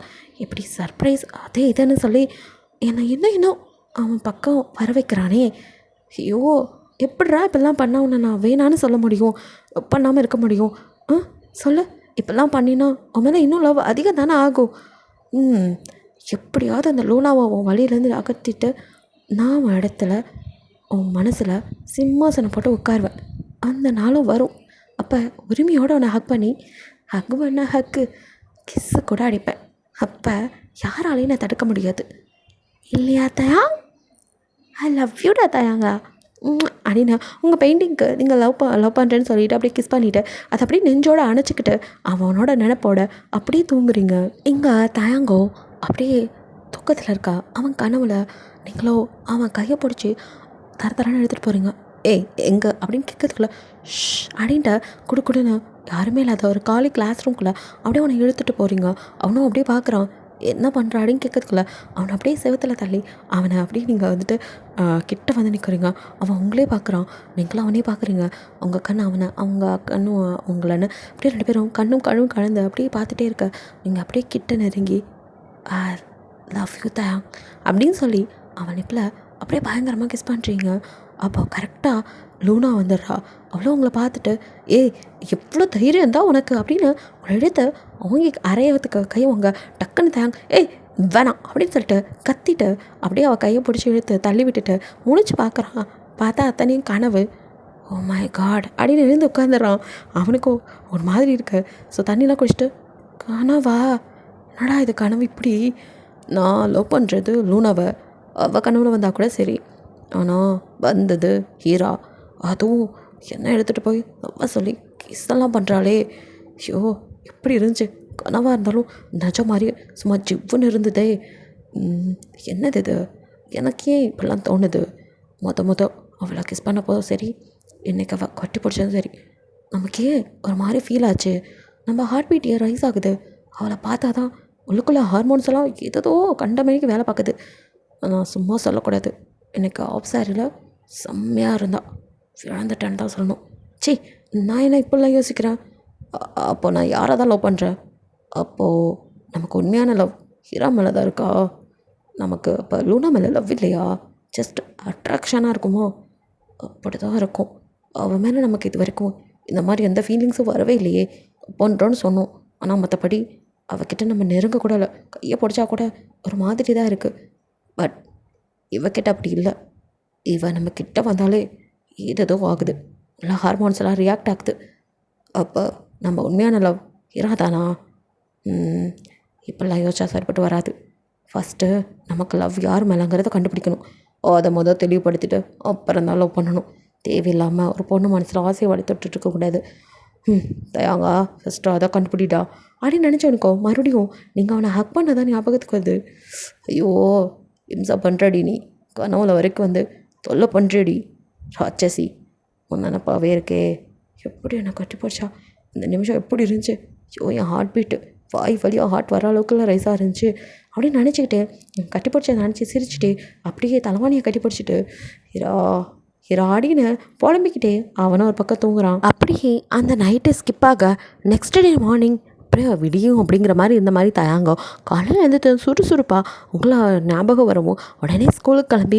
எப்படி சர்ப்ரைஸ் அதே இதுன்னு சொல்லி என்னை இன்னும் அவன் பக்கம் வர வைக்கிறானே. ஐயோ எப்படிரா இப்படிலாம் பண்ண உன்னை நான் வேணான்னு சொல்ல முடியும், பண்ணாமல் இருக்க முடியும்? சொல்லு, இப்படிலாம் பண்ணினா அவன் மேலே இன்னும் லவ் அதிகம் தானே ஆகும். எப்படியாவது அந்த லூனாவை உன் வழியிலேருந்து அகற்றிட்டு நான் அவன் இடத்துல உன் மனசில் சிம்மாசனம் போட்டு உட்காருவேன். அந்த நாளும் வரும். அப்போ உரிமையோடு அவனை ஹக்கு கிஸ்ஸு கூட அடிப்பேன். அப்போ யாராலையும் நான் தடுக்க முடியாது. இல்லையா தயா? ஐ லவ் யூடா தயாங்க அப்படின்னு உங்கள் பெயிண்டிங்க்கு நீங்கள் லவ் பண்ணுறேன்னு சொல்லிவிட்டு அப்படியே கிஸ் பண்ணிவிட்டு அதை அப்படியே நெஞ்சோடு அணைச்சிக்கிட்டு அவனோட நினைப்போட அப்படியே தூங்குறீங்க. இங்கே தயாங்கோ அப்படியே தூக்கத்தில் இருக்கா. அவன் கனவுல நீங்களோ அவன் கையை பிடிச்சி தரன்னு எடுத்துகிட்டு போகிறீங்க. ஏய் எங்கே அப்படின்னு கேட்கறதுக்குள்ள அப்படின்ட்டு குடுன்னு யாருமே இல்லாத ஒரு காலி கிளாஸ் ரூம்குள்ளே அப்படியே அவனை இழுத்துட்டு போகிறீங்க. அவனும் அப்படியே பார்க்குறான், என்ன பண்ணுற அப்படின்னு கேட்கறதுக்குள்ள அவனை அப்படியே செவத்தில் தள்ளி அவனை அப்படியே நீங்கள் வந்துட்டு கிட்ட வந்து நிற்கிறீங்க. அவன் உங்களே பார்க்குறான், நீங்களும் அவனே பார்க்குறீங்க. உங்கள் கண் அவனை, அவங்க கண்ணும் உங்களன்னு அப்படியே ரெண்டு பேரும் கண்ணும் கலந்து அப்படியே பார்த்துட்டே இருக்க. நீங்கள் அப்படியே கிட்ட நெருங்கி லவ் யூ தயா அப்படின்னு சொல்லி அவன் நிப்பில் அப்படியே பயங்கரமாக கிஸ் பண்ணுறீங்க. அப்போ கரெக்டாக லூனா வந்துடுறா. அவ்வளோ உங்களை பார்த்துட்டு எவ்வளோ தைரியம் தான் உனக்கு அப்படின்னு ஒரு எடுத்து அவங்க அரையத்துக்கு கையவங்க டக்குன்னு தாங்க வேணாம் அப்படின்னு சொல்லிட்டு கத்திட்டு அப்படியே அவள் கையை பிடிச்சி இழுத்து தள்ளி விட்டுட்டு முடிச்சு பார்க்குறான். பார்த்தா அத்தனையும் கனவு. ஓ மை காட் அப்படின்னு எழுந்து உட்காந்துடுறான். அவனுக்கும் ஒரு மாதிரி இருக்கு. ஸோ தண்ணிலாம் குடிச்சிட்டு கனவா, என்னடா இது கனவு இப்படி? நான் லவ் பண்ணுறது லூனாவை, அவள் கனவுல வந்தால் கூட சரி. ஆனால் வந்தது ஹீரா. அதுவும் என்ன எடுத்துகிட்டு போய் லவ்வ சொல்லி கிஸ்ஸெல்லாம் பண்ணுறாளே. ஐயோ எப்படி இருந்துச்சு? கனவாக இருந்தாலும் நிஜம் மாதிரியே சும்மா ஜிவ்வுன்னு இருந்ததே. என்னது இது? எனக்கே இப்படிலாம் தோணுது. மொத அவளை கிஸ் பண்ண போதும் சரி, இன்றைக்கி அவள் கட்டி பிடிச்சதும் சரி, நமக்கே ஒரு மாதிரி ஃபீல் ஆச்சு. நம்ம ஹார்ட் பீட் ரைஸ் ஆகுது. அவளை பார்த்தா தான் உள்ளுக்குள்ளே ஹார்மோன்ஸ் எல்லாம் ஏதோ கண்ட மணிக்கு வேலை பார்க்குது. நான் சும்மா சொல்லக்கூடாது. எனக்கு ஆஃப் சாரியில் செம்மையாக இருந்தால் இழந்துட்டேன்னு தான் சொல்லணும். நான் என்ன இப்படிலாம் யோசிக்கிறேன்? அப்போது நான் யாரை தான் லவ் பண்ணுறேன்? அப்போது நமக்கு உண்மையான லவ் ஹீரா மேலே தான் இருக்கா? நமக்கு அப்போ லூனா மேலே லவ் இல்லையா? ஜஸ்ட் அட்ராக்ஷனாக இருக்குமோ? அப்படி தான் இருக்கும். அவன் மேலே நமக்கு இது வரைக்கும் இந்த மாதிரி எந்த ஃபீலிங்ஸும் வரவே இல்லையே. பண்ணுறோன்னு சொன்னோம், ஆனால் மற்றபடி அவகிட்ட நம்ம நெருங்க இல்லை. கையை பிடிச்சா கூட ஒரு மாதிரி தான் இருக்குது. பட் இவக்கிட்ட அப்படி இல்லை. இவன் நம்ம கிட்ட வந்தாலே ஏதோ ஆகுது, எல்லாம் ஹார்மோன்ஸ் எல்லாம் ரியாக்ட் ஆகுது. அப்போ நம்ம உண்மையான லவ் இராதானா? இப்போல்லாம் யோசிச்சா சரிப்பட்டு வராது. ஃபஸ்ட்டு நமக்கு லவ் யார் மேலேங்கிறத கண்டுபிடிக்கணும். அதை தெளிவுபடுத்திட்டு அப்புறம் தான் லவ் பண்ணணும். தேவையில்லாமல் ஒரு பொண்ணு மனசில் ஆசையை வளர்த்துட்டு இருக்கக்கூடாது. தயாங்க ஃபஸ்ட்டு அதை கண்டுபிடிடா அப்படின்னு நினச்சவனுக்கோ மறுபடியும் நீங்கள் அவனை ஹக் பண்ண தான் ஞாபகத்துக்கு வருது. ஐயோ இம்சா பண்ணுறடி, நீ கனவுல வரைக்கும் வந்து தொல்லை பண்ணுறடி ராட்சசி, உன் நினப்பாவே இருக்கே. எப்படி என்னை கட்டி போச்சா இந்த நிமிஷம் எப்படி இருந்துச்சு? ஐயோ என் ஹார்ட் பீட்டு வாய் வழியாக ஹார்ட் வர அளவுக்குலாம் ரைஸாக இருந்துச்சு அப்படின்னு நினச்சிக்கிட்டு கட்டி பிடிச்ச நினச்சி சிரிச்சுட்டு அப்படியே தலைவாணியை கட்டி பிடிச்சிட்டு இரா ஹீராடின்னு புலம்பிக்கிட்டே அவனும் ஒரு பக்கம் தூங்குறான். அப்படியே அந்த நைட்டு ஸ்கிப் ஆக நெக்ஸ்ட் டே மார்னிங் அப்படியே விடியும் அப்படிங்கிற மாதிரி இந்த மாதிரி தயாங்கம். காலையில் எழுந்துட்டு சுறுசுறுப்பாக உங்களை ஞாபகம் வரவும் உடனே ஸ்கூலுக்கு கிளம்பி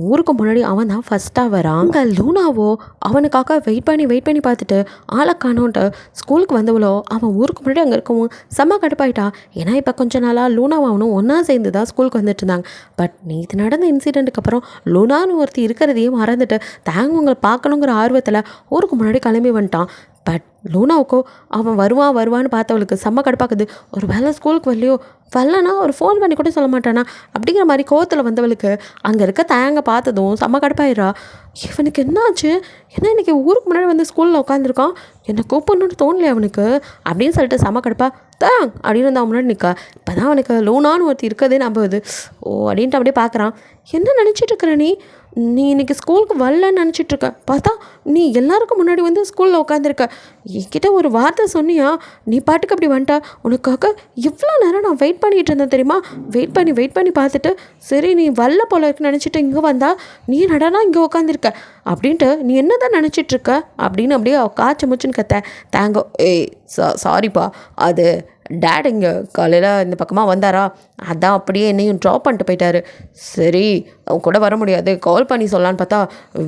ஊருக்கு முன்னாடி அவன் தான் ஃபஸ்ட்டாக வரான். அங்கே லூனாவோ அவனுக்காக வெயிட் பண்ணி பார்த்துட்டு ஆளை காணோன்ட்டு ஸ்கூலுக்கு வந்தவளோ அவன் ஊருக்கு முன்னாடி அங்கே இருக்கவும் செம்ம கடுப்பாயிட்டா. ஏன்னா இப்போ கொஞ்ச நாளாக லூனாவும் அவனும் ஒன்றா சேர்ந்து தான் ஸ்கூலுக்கு வந்துட்டு இருந்தாங்க. பட் நேற்று நடந்த இன்சிடெண்ட்டுக்கு அப்புறம் லூனான்னு ஒருத்தி இருக்கிறதையே மறந்துட்டு தேங்க உங்களை பார்க்கணுங்கிற ஆர்வத்தில் ஊருக்கு முன்னாடி கிளம்பி வந்துட்டான். பட் லூனாவுக்கோ அவன் வருவான்னு பார்த்தவளுக்கு செம்ம கடுப்பாக்குது. ஒரு வேளை ஸ்கூலுக்கு வரலனா ஒரு ஃபோன் பண்ணி கூட சொல்ல மாட்டானா அப்படிங்கிற மாதிரி கோவத்தில் வந்தவளுக்கு அங்கே இருக்க தயங்க பார்த்ததும் செம்ம கடுப்பாயிடுறா. இவனுக்கு என்னாச்சு, ஏன்னா இன்றைக்கி ஊருக்கு முன்னாடி வந்து ஸ்கூலில் உட்காந்துருக்கான், என்னை கூப்பிடணுன்னு தோணலையே அவனுக்கு அப்படின்னு சொல்லிட்டு செம்ம கடுப்பா தான் அப்படின்னு வந்து அவன் முன்னாடி நிற்கா. இப்போ தான் அவனுக்கு லூனான்னு ஒருத்தி இருக்கதே நம்புது. ஓ அப்படின்ட்டு அப்படியே பார்க்குறான். என்ன நினச்சிட்ருக்குற நீ இன்றைக்கி ஸ்கூலுக்கு வரலன்னு நினச்சிட்ருக்க, பார்த்தா நீ எல்லாருக்கும் முன்னாடி வந்து ஸ்கூலில் உட்காந்துருக்க. என்கிட்ட ஒரு வார்த்தை சொன்னியா, நீ பாட்டுக்கு அப்படி வந்துட்டா. உனக்காக இவ்வளோ நேரம் நான் வெயிட் பண்ணிகிட்டு இருந்தேன் தெரியுமா. வெயிட் பண்ணி பார்த்துட்டு சரி நீ வரல போல இருக்குன்னு நினச்சிட்டு இங்கே வந்தா நீ நடனா இங்கே உட்காந்துருக்க அப்படின்ட்டு நீ என்ன தான் நினச்சிட்ருக்க அப்படின்னு அப்படியே காய்ச்சி முச்சுன்னு தேங்கோ. ஏய் சாரிப்பா, அது டேட் இங்கே காலையில் இந்த பக்கமாக வந்தாரா, அதான் அப்படியே என்னையும் ட்ராப் பண்ணிட்டு போயிட்டாரு. சரி அவன் கூட வர முடியாது, கால் பண்ணி சொல்லலான்னு பார்த்தா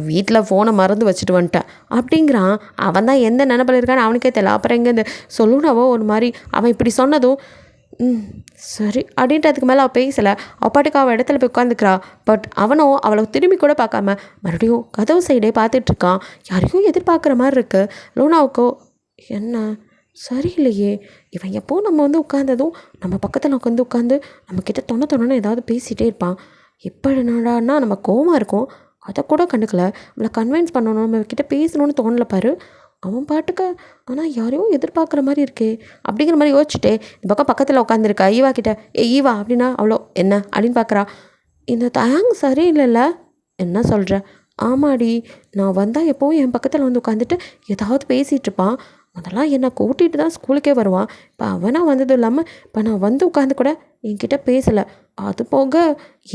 வீட்டில் ஃபோனை மறந்து வச்சுட்டு வந்துட்டேன் அப்படிங்கிறான். அவன் தான் எந்த நினைப்பில் இருக்கான்னு அவனுக்கே தெரியல. அப்புறம் எங்கே இந்த சொல்லணுனாவோ ஒரு மாதிரி அவன் இப்படி சொன்னதும் சரி அப்படின்ட்டு அதுக்கு மேலே அவள் பேசலை. பாட்டுக்கு அவள் இடத்துல போய் உட்காந்துக்கிறா. பட் அவனும் அவளை திரும்பி கூட பார்க்காம மறுபடியும் கதவு சைடே பார்த்துட்ருக்கான். யாரையும் எதிர்பார்க்குற மாதிரி இருக்குது. லூனாவுக்கோ என்ன சரியில்லையே, இவன் எப்போ நம்ம வந்து உட்காந்ததும் நம்ம பக்கத்தில் உட்காந்து நம்மக்கிட்ட தொண்ணு ஏதாவது பேசிகிட்டே இருப்பான். இப்போ என்னடான்னா நம்ம கோவமாக இருக்கும், அதை கூட கண்டுக்கல. அவளை கன்வின்ஸ் பண்ணணும், நம்ம கிட்ட பேசணும்னு தோணலை பாரு. அவன் பாட்டுக்கு ஆனால் யாரையும் எதிர்பார்க்குற மாதிரி இருக்கே அப்படிங்கிற மாதிரி யோசிச்சுட்டே இந்த பக்கத்தில் உட்காந்துருக்கா ஈவா கிட்ட. ஈவா அப்படின்னா அவ்வளோ என்ன அப்படின்னு பார்க்குறா. இந்த தயாங் சரியில்லைல்ல, என்ன சொல்கிற? ஆமாடி, நான் வந்தால் எப்போவும் என் பக்கத்தில் வந்து உட்காந்துட்டு ஏதாவது பேசிகிட்டு இருப்பான். அதெல்லாம் என்னை கூட்டிகிட்டு தான் ஸ்கூலுக்கே வருவான். இப்போ அவனாக வந்ததும் இல்லாமல் இப்போ நான் வந்து உட்காந்து கூட என்கிட்ட பேசலை. அது போக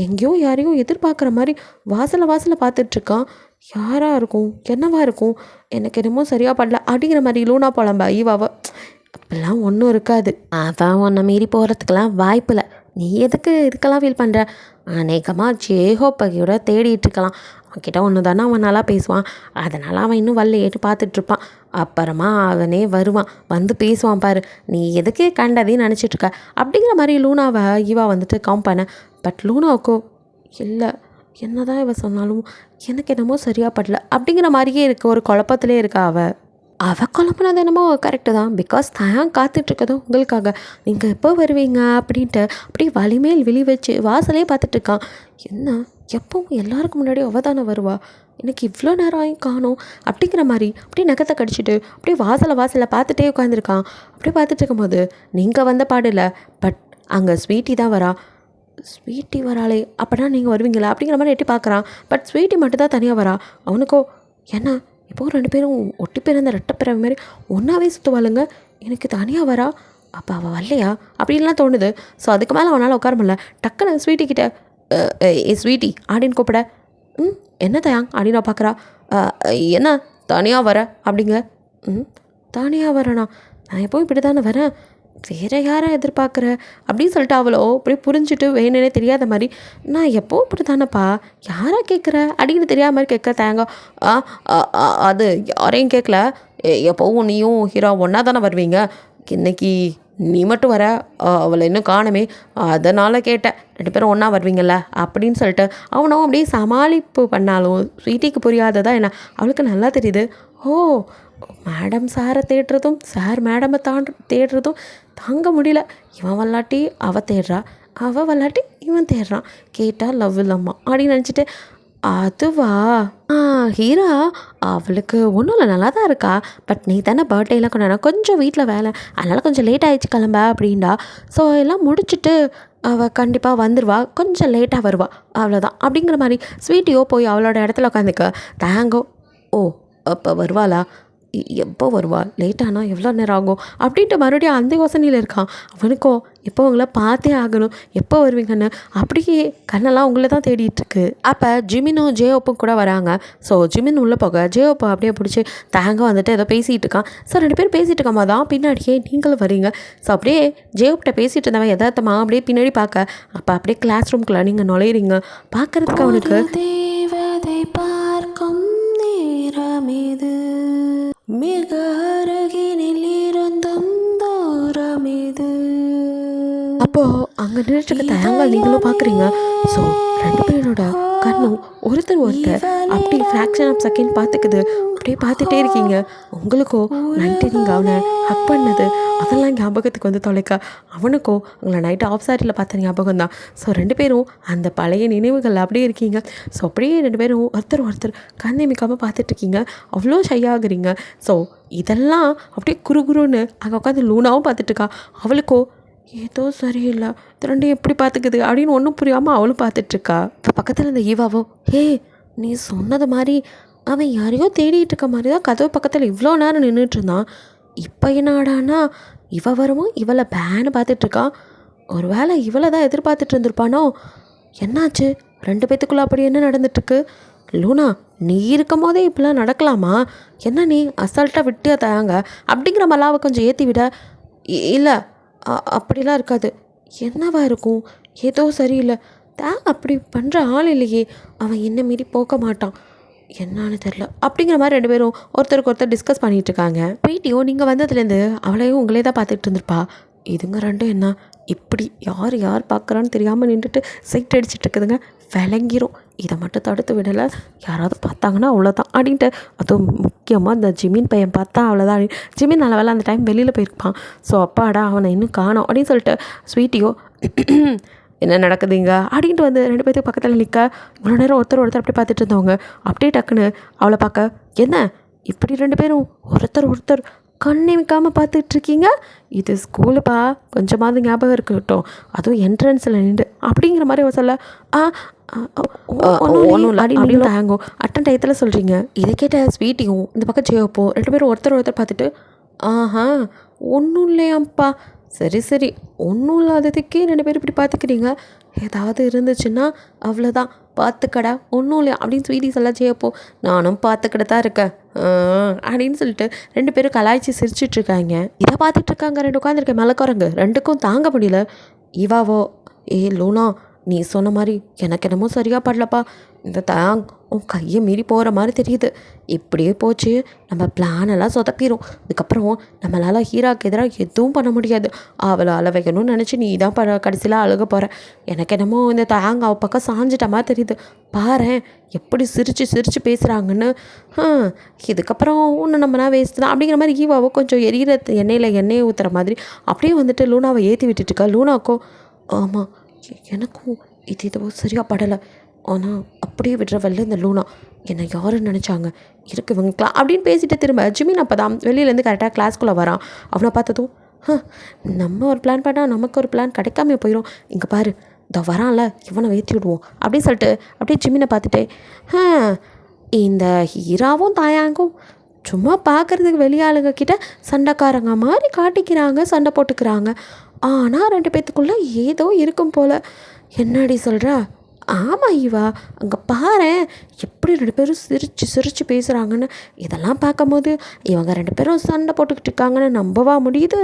எங்கேயோ யாரையும் எதிர்பார்க்குற மாதிரி வாசலை பார்த்துட்ருக்கான். யாராக இருக்கும், என்னவா இருக்கும், எனக்கு என்னமோ சரியாக படல அப்படிங்கிற மாதிரி லூனா புலம்பா ஈவாவை. அப்படிலாம் ஒன்றும் இருக்காது, அவன் உன்னை மீறி போகிறதுக்கெல்லாம் வாய்ப்பில்லை. நீ எதுக்கு இதுக்கெல்லாம் ஃபீல் பண்ணுற? அநேகமாக ஜேஹோப்பகையோட தேடிட்டுருக்கலாம். அவன்கிட்ட ஒன்று தானே அவன் நல்லா பேசுவான், அதனால் அவன் இன்னும் வரலையேட்டு பார்த்துட்ருப்பான். அப்புறமா அவனே வருவான், வந்து பேசுவான் பாரு. நீ எதுக்கு கண்டதையும் நினச்சிட்ருக்க அப்படிங்கிற மாதிரி லூனாவை ஈவா வந்துட்டு கம் பண்ண. பட் லூனாவுக்கோ இல்லை, என்ன தான் இவ சொன்னாலும் எனக்கு என்னமோ சரியாக படல அப்படிங்கிற மாதிரியே இருக்க ஒரு குழப்பத்திலே இருக்கா அவள் குழப்பினது என்னமோ கரெக்டு தான். பிகாஸ் தான் காத்துட்ருக்கதோ உங்களுக்காக, நீங்கள் எப்போ வருவீங்க அப்படின்ட்டு அப்படியே வலிமேல் விழி வச்சு வாசலே பார்த்துட்ருக்கான். என்ன எப்பவும் எல்லாருக்கும் முன்னாடி அவள் தானே வருவா, எனக்கு இவ்வளோ நேரம் ஆகி காணும் அப்படிங்கிற மாதிரி அப்படியே நகத்தை கடிச்சிட்டு அப்படியே வாசலை பார்த்துட்டே உட்காந்துருக்கான். அப்படியே பார்த்துட்டு இருக்கும்போது நீங்கள் வந்த பாடில்லை, பட் அங்கே ஸ்வீட்டி தான் வரா. ஸ்வீட்டி வராளே, அப்படின்னா நீங்கள் வருவீங்களா அப்படிங்கிற மாதிரி எட்டி பார்க்குறான். பட் ஸ்வீட்டி மட்டும் தான் தனியாக வரா. அவனுக்கோ என்ன இப்போது 2 பேரும் ஒட்டி பிறந்த ரெட்டப்பிறவை மாதிரி ஒன்றாவே சுற்றுவாளுங்க, எனக்கு தனியாக வரா, அப்போ அவள் வரலையா அப்படின்லாம் தோணுது. ஸோ அதுக்கு மேலே அவனால் உட்கார முடியல. டக்குன்னு ஸ்வீட்டி கிட்ட ஏ ஸ்வீட்டி அப்படின்னு கூப்பிட, என்ன தயாங் அப்படின்னு நான் பார்க்குறா. என்ன தனியாக வர அப்படிங்க. தனியாக வரேண்ணா, நான் எப்போவும் இப்படி தானே வரேன், வேறு யாரை எதிர்பார்க்குற அப்படின்னு சொல்லிட்டு அவளோ அப்படி புரிஞ்சுட்டு வேணுன்னே தெரியாத மாதிரி, நான் எப்போவும் இப்படி தானேப்பா, யாரை கேட்குற அப்படின்னு தெரியாத மாதிரி கேட்க தேங்க. அது யாரையும் கேட்கல, எப்போவும் நீயும் ஹீரோ ஒன்றா தானே வருவீங்க, இன்னைக்கு நீ மட்டும் வர, அவளை இன்னும் காணுமே, அதனால் கேட்டேன், 2 பேரும் ஒன்றா வருவீங்கள்ல அப்படின்னு சொல்லிட்டு அவனும் அப்படியே சமாளிப்பு பண்ணாலும் ஸ்வீட்டிக்கு புரியாததா என்ன அவளுக்கு நல்லா தெரியுது. ஓ மேடம் சாரை தேடுறதும் சார் மேடமை தேடுறதும் தாங்க முடியல. இவன் வல்லாட்டி அவள் தேடுறா, அவள் வல்லாட்டி இவன் தேடுறான், கேட்டால் லவ் இல்லம்மா அப்படின்னு நினச்சிட்டு. அதுவா ஹீரா, அவளுக்கு ஒன்றும் இல்லை, நல்லா தான் இருக்கா. பட் நீ தானே பர்த்டேலாம் கொண்டாடா, கொஞ்சம் வீட்டில் வேலை, அதனால் கொஞ்சம் லேட் ஆகிடுச்சு கிளம்ப அப்படின்டா. ஸோ எல்லாம் முடிச்சுட்டு அவள் கண்டிப்பாக வந்துடுவா, கொஞ்சம் லேட்டாக வருவா, அவ்வளோதான் அப்படிங்கிற மாதிரி ஸ்வீட்டியோ போய் அவளோட இடத்துல உட்காந்துக்க. தேங்கோ ஓ அப்போ வருவாளா, எப்போ வருவா, லேட்டானா எவ்வளோ நேரம் ஆகும் அப்படின்ட்டு மறுபடியும் அந்த யோசனையில் இருக்கான். அவனுக்கோ எப்போ உங்களை பார்த்தே ஆகணும், எப்போ வருவீங்கன்னு அப்படியே கண்ணெல்லாம் உங்களை தான் தேடிட்டுருக்கு. அப்போ ஜிமினும் ஜேஓப்பும் கூட வராங்க. ஸோ ஜிமின் உள்ளே போக ஜேஓப்பை அப்படியே பிடிச்சி தேங்க வந்துட்டு ஏதோ பேசிகிட்டு இருக்கான். ஸோ 2 பேரும் பேசிகிட்டு இருக்காம தான் பின்னாடியே நீங்களும் வரீங்க. ஸோ அப்படியே ஜேஓப்கிட்ட பேசிகிட்டு இருந்தவன் யதார்த்தமாக அப்படியே பின்னாடி பார்க்க, அப்போ அப்படியே கிளாஸ் ரூம்குள்ளே நீங்கள் நுழையிறீங்க. பார்க்குறதுக்கு அவனுக்கு தேவதை பார்க்கும் நேரம் இது, மிக அருகினில் இருந்தும் தூரம் இது. அப்போது அங்கே நின்றுட்டு தயங்கால் நீங்களும் பார்க்குறீங்க. ஸோ 2 பேரோட கண்ணும் ஒருத்தர் அப்படி ஃப்ராக்ஷன் ஆஃப் செகண்ட் பார்த்துக்குது. அப்படியே பார்த்துட்டே இருக்கீங்க. உங்களுக்கோ நைட்டு நீங்கள் அவனை ஹக் பண்ணது அதெல்லாம் ஞாபகத்துக்கு வந்து தொலைக்க, அவனுக்கோ உங்களை நைட்டு ஆஃப் சாரியில் பார்த்த ஞாபகம் தான். ஸோ 2 பேரும் அந்த பழைய நினைவுகள் அப்படியே இருக்கீங்க. ஸோ அப்படியே 2 பேரும் ஒருத்தர் கண்ணிமிக்காமல் பார்த்துட்ருக்கீங்க. அவ்வளோ ஷையாகிறீங்க. ஸோ இதெல்லாம் அப்படியே குறுகுருன்னு அங்கே உட்காந்து லூனாவும் பார்த்துட்ருக்கா. அவளுக்கோ ஏதோ சரியில்லை, இது 2 எப்படி பார்த்துக்குது அப்படின்னு ஒன்றும் புரியாமல் அவளும் பார்த்துட்ருக்கா. இப்போ பக்கத்தில் இந்த ஈவாவோ, ஹே நீ சொன்னது மாதிரி அவன் யாரையோ தேடிட்டு இருக்க மாதிரி தான் கதவு பக்கத்தில் இவ்வளோ நேரம் நின்றுட்டு இருந்தான். இப்போ என்னடானா இவ வரவும் இவளை பேன்னு பார்த்துட்ருக்கான். ஒரு வேளை இவளை தான் எதிர்பார்த்துட்டு இருந்திருப்பானோ. என்னாச்சு 2 பேத்துக்குள்ளே அப்படி என்ன நடந்துட்டுருக்கு? லூனா நீ இருக்கும் போதே இப்படிலாம் நடக்கலாமா? என்ன நீ அசால்ட்டாக விட்டு தயாங்க அப்படிங்கிற மலாவை கொஞ்சம் ஏற்றி விட. இல்லை அப்படிலாம் இருக்காது. என்னவா இருக்கும்? ஏதோ சரியில்லை. அப்படி பண்ணுற ஆள் இல்லையே. அவன் என்ன மீறி போக மாட்டான், என்னான்னு தெரில அப்படிங்கிற மாதிரி 2 பேரும் ஒருத்தருக்கு ஒருத்தர் டிஸ்கஸ் பண்ணிகிட்டு இருக்காங்க. வீட்டியோ நீங்கள் வந்ததுலேருந்து அவளையும் உங்களே தான் பார்த்துட்டு இருந்திருப்பா. இதுங்க 2 என்ன இப்படி யார் பார்க்குறான்னு தெரியாமல் நின்றுட்டு சைட் அடிச்சுட்டு இருக்குதுங்க. விளங்கிரும். இதை மட்டும் தடுத்து விடலை, யாராவது பார்த்தாங்கன்னா அவ்வளோதான் அப்படின்ட்டு. அதுவும் முக்கியமாக இந்த ஜிமின் பையன் பார்த்தா அவ்வளோதான். ஜிமின் நல்ல வேலை அந்த டைம் வெளியில் போயிருப்பான். ஸோ அப்பாடா அவனை இன்னும் காணோம் அப்படின்னு சொல்லிட்டு ஸ்வீட்டியோ என்ன நடக்குதுங்க அப்படின்ட்டு வந்து 2 பேருக்கு பக்கத்தில் நிற்க, இவ்வளோ நேரம் ஒருத்தர் அப்படி பார்த்துட்டு இருந்தவங்க அப்படியே டக்குன்னு அவளை பார்க்க, என்ன இப்படி 2 பேரும் ஒருத்தர் கண்ணிமிக்காமல் பார்த்துட்ருக்கீங்க? இது ஸ்கூலுப்பா, கொஞ்சமாவது ஞாபகம் இருக்கட்டும். அதுவும் என்ட்ரன்ஸில் நின்று அப்படிங்கிற மாதிரி சொல்ல, ஒன்றும் இல்லை அப்படின்னு தாங்கும். அட்டன் டயத்தில் சொல்கிறீங்க. இதை கேட்ட ஸ்வீட்டியும் இந்த பக்கம் ஜெயோப்போ 2 பேரும் ஒருத்தர் பார்த்துட்டு, ஆஹா ஒன்றும் இல்லையாம்ப்பா, சரி ஒன்றும் இல்லாததுக்கே 2 பேர் இப்படி பார்த்துக்கிறீங்க. ஏதாவது இருந்துச்சுன்னா அவ்வளோதான், பார்த்துக்கடா ஒன்றும் இல்லையா அப்படின்னு ஸ்வீட்டி சொல்ல ஜெயப்போ, நானும் பார்த்துக்கிட்ட தான் இருக்கேன் அப்படின்னு சொல்லிட்டு 2 பேரும் கலாய்ச்சி சிரிச்சிட்ருக்காங்க. இதை பார்த்துட்ருக்காங்க 2 உட்காந்துருக்கேன் மலைக்குரங்கு. 2க்கும் தாங்க முடியல. இவாவோ, ஏ லூனா நீ சொன்ன மாதிரி எனக்கு என்னமோ சரியாக படலப்பா. இந்த உன் கையை மீறி போகிற மாதிரி தெரியுது. இப்படியே போச்சு நம்ம பிளானெல்லாம் சொதப்பிடும். இதுக்கப்புறம் நம்மளால் ஹீராக்கு எதிராக எதுவும் பண்ண முடியாது. அவளை அழ வைக்கணும்னு நினச்சி நீ தான் கடைசியில் அழுக போகிற. எனக்கு என்னமோ இந்த அவ பக்கம் சாஞ்சிட்ட மாதிரி தெரியுது. பாரு எப்படி சிரித்து பேசுகிறாங்கன்னு. இதுக்கப்புறம் ஒன்று நம்மனா வேஸ்ட் தான் அப்படிங்கிற மாதிரி ஈவாவோ கொஞ்சம் எரியிற எண்ணெயை ஊற்றுற மாதிரி அப்படியே வந்துட்டு லூனாவை ஏற்றி விட்டுட்டுருக்கா. லூனாக்கோ, ஆமாம் எனக்கும் இது எதுவோ சரியாக படலை. ஆனால் அப்படியே விடுற வெளில இந்த லூனா என்னை யாருன்னு நினச்சாங்க இருக்கு இவங்களுக்குலாம் அப்படின்னு பேசிட்டு திரும்ப ஜிமின் அப்போ தான் வெளியிலேருந்து கரெக்டாக கிளாஸ்க்குள்ளே வரான். அவனை பார்த்ததும், நம்ம ஒரு பிளான் பண்ணால் நமக்கு ஒரு பிளான் கிடைக்காம போயிடும். இங்கே பாரு இதோ வரான்ல, இவனை ஏற்றி விடுவோம் அப்படின்னு சொல்லிட்டு அப்படியே ஜிமினை பார்த்துட்டே, இந்த ஹீராவும் தாயாங்கும் சும்மா பார்க்குறதுக்கு வெளியாளுங்க கிட்ட சண்டைக்காரங்க மாதிரி காட்டிக்கிறாங்க, சண்டை போட்டுக்கிறாங்க. ஆனால் 2 பேத்துக்குள்ளே ஏதோ இருக்கும் போல். என்னடி சொல்கிறா? ஆமாம் ஈவா, அங்கே பாரு எப்படி 2 பேரும் சிரித்து பேசுகிறாங்கன்னு. இதெல்லாம் பார்க்கும்போது இவங்க 2 பேரும் சண்டை போட்டுக்கிட்டு இருக்காங்கன்னு நம்பவா முடியுது?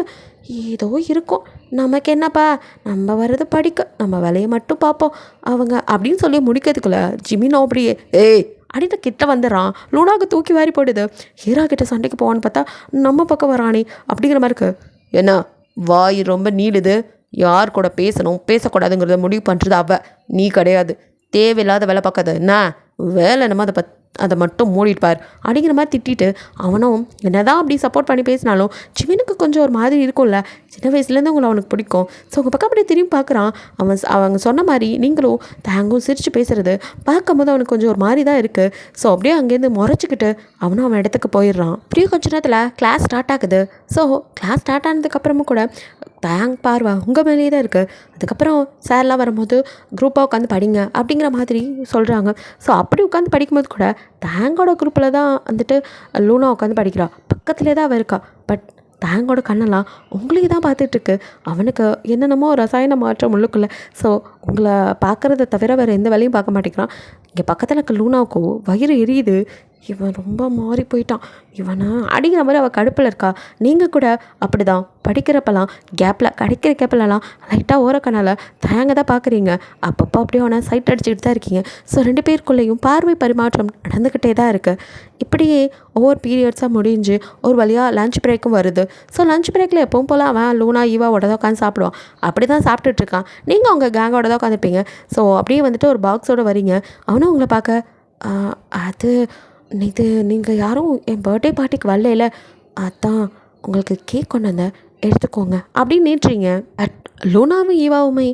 ஏதோ இருக்கும். நமக்கு என்னப்பா, நம்ம வர்றது படிக்க, நம்ம வேலையை மட்டும் பார்ப்போம் அவங்க அப்படின்னு சொல்லி முடிக்கிறதுக்குள்ள ஜிமினோ அப்படியே ஏய் அப்படின்னு கிட்ட வந்துடுறான். லூனாவுக்கு தூக்கி வாரி போடுது. ஹீரா கிட்ட சண்டைக்கு போவான்னு பார்த்தா நம்ம பக்கம் வரானே அப்படிங்கிற மாதிரி இருக்கு. என்ன வாய் ரொம்ப நீளுது, யார் கூட பேசணும் பேசக்கூடாதுங்கிறத முடிவு பண்ணுறது நீ கிடையாது. தேவையில்லாத வேலை பார்க்காத, என்ன வேலை நம்ம அதை மட்டும் மூடிட்டுப்பார் அப்படிங்கிற மாதிரி திட்டிட்டு, அவனும் என்னதான் அப்படி சப்போர்ட் பண்ணி பேசினாலும் ஜிமினுக்கு கொஞ்சம் ஒரு மாதிரி இருக்கும்ல, சின்ன வயசுலேருந்து உங்களை அவனுக்கு பிடிக்கும். ஸோ உங்கள் பக்கம் அப்படியே திரும்பி பார்க்குறான். அவங்க சொன்ன மாதிரி நீங்களும் தேங்கும் சிரித்து பேசுகிறது பார்க்கும்போது அவனுக்கு கொஞ்சம் ஒரு மாதிரி தான் இருக்குது. ஸோ அப்படியே அங்கேருந்து முறைச்சிக்கிட்டு அவன் இடத்துக்கு போயிடுறான். அப்படியே கொஞ்ச நேரத்தில் கிளாஸ் ஸ்டார்ட் ஆகுது. ஸோ கிளாஸ் ஸ்டார்ட் ஆனதுக்கப்புறமும் கூட தேங்க் பார்வா உங்கள் மேலேயே தான் இருக்குது. அதுக்கப்புறம் சார்லாம் வரும்போது குரூப்பாக உட்காந்து படிங்க அப்படிங்கிற மாதிரி சொல்கிறாங்க. ஸோ அப்படி உட்காந்து படிக்கும்போது கூட தேங்கோட குரூப்பில் தான் வந்துட்டு லூனா உட்காந்து படிக்கிறா, பக்கத்துலேயே தான் அவள் இருக்கா. பட் தேங்கோட கண்ணெல்லாம் உங்களையே தான் பார்த்துட்ருக்கு. அவனுக்கு என்னென்னமோ ரசாயன மாற்றம் உள்ளுக்குள்ளே. ஸோ உங்களை பார்க்குறத தவிர வேறு எந்த வேலையும் பார்க்க மாட்டேங்கிறான். இங்கே பக்கத்தில் இருக்க லூனாவுக்கோ வயிறு எரியுது. இவன் ரொம்ப மாறி போயிட்டான், இவனை அடிக்கிற மாதிரி அவள் கடுப்பில் இருக்கா. நீங்கள் கூட அப்படி தான் படிக்கிறப்பெல்லாம் கேப்பில் கிடைக்கிற கேப்பிலலாம் லைட்டாக ஓரக்கனால தயங்க தான் பார்க்குறீங்க. அப்பப்போ அப்படியே அவனை சைட் அடிச்சுக்கிட்டு தான் இருக்கீங்க. ஸோ 2 பேருக்குள்ளேயும் பார்வை பரிமாற்றம் நடந்துக்கிட்டே தான் இருக்குது. இப்படியே ஒவ்வொரு பீரியட்ஸாக முடிஞ்சு ஒரு வழியாக லஞ்ச் பிரேக்கும் வருது. ஸோ லஞ்ச் பிரேக்கில் எப்பவும் போல் அவன் லூனா ஈவாவோட தான் உட்காந்து சாப்பிடுவான். அப்படி தான் சாப்பிட்டுட்ருக்கான். நீங்கள் அவங்க கேங்கோட தான் உட்காந்துருப்பீங்க. ஸோ அப்படியே வந்துட்டு ஒரு பாக்ஸோடு வரீங்க. அவனும் உங்களை பார்க்க அது இது நீங்கள் யாரும் என் பர்த்டே பார்ட்டிக்கு வரல, அதான் உங்களுக்கு கேக் கொண்டு வந்தேன், எடுத்துக்கோங்க அப்படின்னு நீட்டுறீங்க. லூனாவும் ஈவாவுமே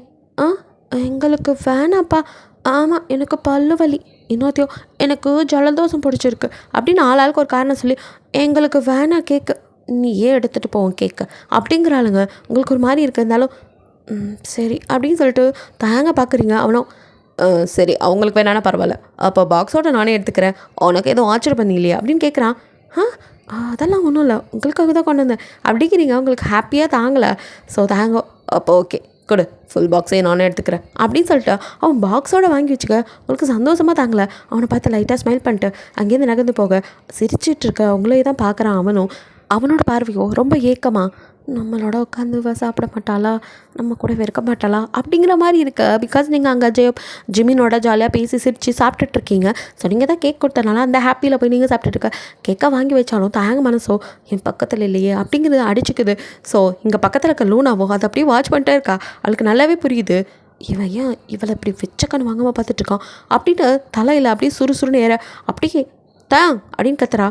எங்களுக்கு வேணாப்பா, ஆமாம் எனக்கு பல்லு வலி, இன்னொத்தையும் எனக்கு ஜலதோஷம் பிடிச்சிருக்கு அப்படின்னு ஆளாளுக்கு ஒரு காரணம் சொல்லி எங்களுக்கு வேணாம் கேக்கு, நீ ஏன் எடுத்துகிட்டு போவோம் கேக்கு அப்படிங்கிறாளுங்க. உங்களுக்கு ஒரு மாதிரி இருக்கிறதுனாலும் சரி அப்படின்னு சொல்லிட்டு தயங்க பார்க்குறீங்க. அவனும் சரி அவங்களுக்கு வேணானா பரவாயில்ல, அப்போ பாக்ஸோட நானே எடுத்துக்கிறேன், உனக்கு எதுவும் ஆச்சரியம் இல்லையா அப்படின்னு கேட்குறான். அதெல்லாம் ஒன்றும் இல்லை, உங்களுக்காக தான் கொண்டு வந்தேன் அப்படிங்கிறீங்க. உங்களுக்கு ஹாப்பியாக தாங்கலை. ஸோ தாங்க, அப்போ ஓகே கொடு, ஃபுல் பாக்ஸே நானே எடுத்துக்கிறேன் அப்படின்னு சொல்லிட்டு அவன் பாக்ஸோடு வாங்கி வச்சுக்க. உங்களுக்கு சந்தோஷமாக தாங்கலை. அவனை பார்த்து லைட்டாக ஸ்மைல் பண்ணிட்டு அங்கேருந்து நகர்ந்து போக சிரிச்சிட்ருக்க அவங்களே தான் பார்க்குறான். அவனோட பார்வையோ ரொம்ப ஏக்கமாக, நம்மளோட உட்காந்து சாப்பிட மாட்டாளா, நம்ம கூட இருக்க மாட்டாளா அப்படிங்கிற மாதிரி இருக்கு. பிகாஸ் நீங்கள் அங்கே ஜிமினோட ஜாலியாக பேசி சிரித்து சாப்பிட்டுட்ருக்கீங்க. ஸோ நீங்கள் தான் கேக் கொடுத்தனால அந்த ஹாப்பியில் போய் நீங்கள் சாப்பிட்டுட்ருக்க. கேக்கை வாங்கி வச்சாலும் தாங்க மனசோ என் பக்கத்தில் இல்லையே அப்படிங்கிறது அடிச்சுக்குது. ஸோ இங்கே பக்கத்தில் இருக்க லூனாவோ அதை அப்படியே வாட்ச் பண்ணிட்டே இருக்கா. அவளுக்கு நல்லாவே புரியுது, இவன் ஏன் இவளை இப்படி வச்சக்கன்னு வாங்காமல் பார்த்துட்ருக்கான் அப்படின்னு. தலையில் அப்படியே சுறுசுறுன்னு ஏற அப்படியே தாங் அப்படின்னு கத்துறா.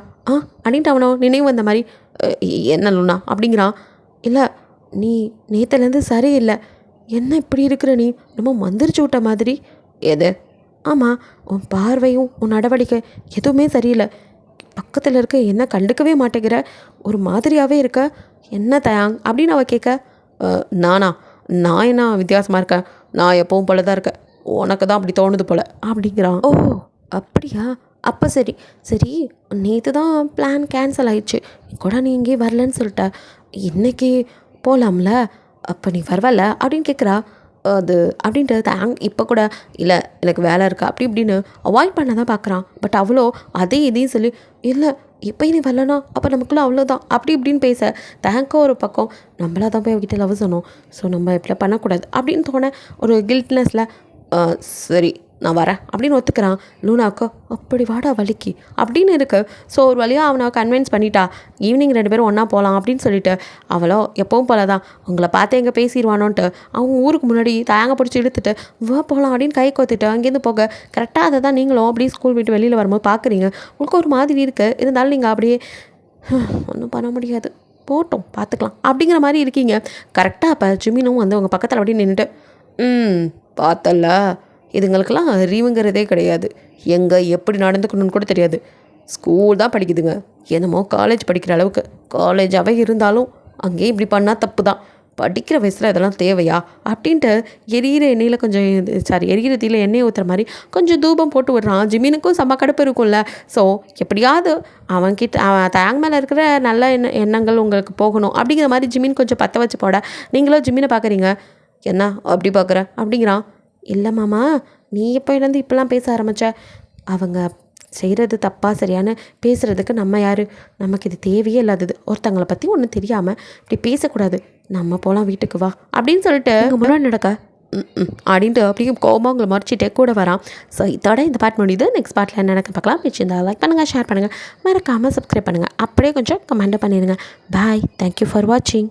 அப்படின்ட்டு அவனோ நினைவு வந்த மாதிரி என்ன லூனா அப்படிங்கிறான். இல்லை நீ நேற்றுலேருந்து சரியில்லை, என்ன இப்படி இருக்கிற, நீ ரொம்ப மந்திரிச்சு விட்ட மாதிரி. எது? ஆமாம், உன் பார்வையும் உன் நடவடிக்கை எதுவுமே சரியில்லை. பக்கத்தில் இருக்க என்ன கண்டுக்கவே மாட்டேங்கிற, ஒரு மாதிரியாகவே இருக்க, என்ன தயாங் அப்படின்னு அவள் கேட்க. நான் என்ன வித்தியாசமாக இருக்கேன், நான் எப்பவும் போல தான் இருக்கேன், உனக்கு தான் அப்படி தோணுது போல் அப்படிங்கிறான். ஓ அப்படியா, அப்போ சரி சரி, நேற்று தான் பிளான் கேன்சல் ஆயிடுச்சு, கூட நீ இங்கே வரலன்னு சொல்லிட்ட, இன்றைக்கி போகலாம்ல, அப்போ நீ வரவல அப்படின்னு கேட்குறா. அது அப்படின்ட்டு தேங்க் இப்போ கூட இல்லை எனக்கு வேலை இருக்கா அப்படி இப்படின்னு அவாய்ட் பண்ண தான் பார்க்குறான். பட் அவ்வளோ அதே இதையும் சொல்லி இல்லை இப்போ நீ வரலனா அப்போ நமக்குள்ளே அவ்வளோதான் அப்படி இப்படின்னு பேச தேங்க்கோ ஒரு பக்கம் நம்மளாக தான் போய் அவகிட்ட லவ் சொன்னோம், ஸோ நம்ம இப்படி பண்ணக்கூடாது அப்படின்னு தோண ஒரு கில்ட்னஸில் சரி நான் வரேன் அப்படின்னு ஒத்துக்கிறான். லூனாக்கோ அப்படி வாடா வலிக்கு அப்படின்னு இருக்கு. ஸோ ஒரு வழியாக அவனை கன்வின்ஸ் பண்ணிட்டா. ஈவினிங் 2 பேரும் ஒன்றா போகலாம் அப்படின்னு சொல்லிட்டு அவளோ எப்பவும் போல தான் உங்களை பார்த்து எங்கே பேசிடுவானோன்ட்டு அவங்க ஊருக்கு முன்னாடி தாங்க பிடிச்சி இழுத்துட்டு போகலாம் அப்படின்னு கை கோத்துட்டு அங்கேருந்து போக கரெக்டாக அதை தான் நீங்களும் அப்படியே ஸ்கூல் விட்டு வெளியில் வரும்போது பார்க்குறீங்க. உங்களுக்கு ஒரு மாதிரி இருக்குது, இருந்தாலும் நீங்கள் அப்படியே ஒன்றும் பண்ண முடியாது, போட்டோம் பார்த்துக்கலாம் அப்படிங்கிற மாதிரி இருக்கீங்க. கரெக்டாக அப்போ ஜிமினும் வந்து உங்கள் பக்கத்தில் அப்படியே நின்றுட்டு பார்த்தல, இதுங்களுக்கெல்லாம் அறிவுங்கிறதே கிடையாது, எங்கே எப்படி நடந்துக்கணும்னு கூட தெரியாது, ஸ்கூல் தான் படிக்குதுங்க, என்னமோ காலேஜ் படிக்கிற அளவுக்கு, காலேஜாகவே இருந்தாலும் அங்கேயும் இப்படி பண்ணால் தப்பு தான், படிக்கிற வயசில் இதெல்லாம் தேவையா அப்படின்ட்டு எரியிற எண்ணெயில் கொஞ்சம் எரியிற தீயில் எண்ணெய் ஊற்றுற மாதிரி கொஞ்சம் தூபம் போட்டு விடுறான். ஜிமினுக்கும் செம்ம கடுப்பு இருக்கும்ல. ஸோ எப்படியாவது அவன் தேங்க மேலே இருக்கிற நல்ல எண்ணங்கள் உங்களுக்கு போகணும் அப்படிங்கிற மாதிரி ஜிமின் கொஞ்சம் பற்ற வச்சு போட நீங்களும் ஜிமினை பார்க்குறீங்க. என்ன அப்படி பார்க்குற அப்படிங்கிறான். இல்லை மாமா, நீ எப்போலேருந்து இப்போலாம் பேச ஆரம்பித்த, அவங்க செய்கிறது தப்பாக சரியானு பேசுகிறதுக்கு நம்ம யார், நமக்கு இது தேவையே இல்லாதது, ஒருத்தங்களை பற்றி ஒன்றும் தெரியாமல் இப்படி பேசக்கூடாது, நம்ம போகலாம் வீட்டுக்கு வா அப்படின்னு சொல்லிட்டு முன்னாடி நடக்க அப்படின்ட்டு அப்படியே கோபமாக உங்களை மறைச்சிட்டே கூட வரான். ஸோ இதோட இந்த பார்ட் முடியுது. நெக்ஸ்ட் பார்ட்டில் என்ன நடக்க பார்க்கலாம். பிடிச்சிருந்தா லைக் பண்ணுங்கள், ஷேர் பண்ணுங்கள், மறக்காமல் சப்ஸ்கிரைப் பண்ணுங்கள், அப்படியே கொஞ்சம் கமெண்ட் பண்ணிடுங்க. பாய், தேங்க்யூ ஃபார் வாட்சிங்.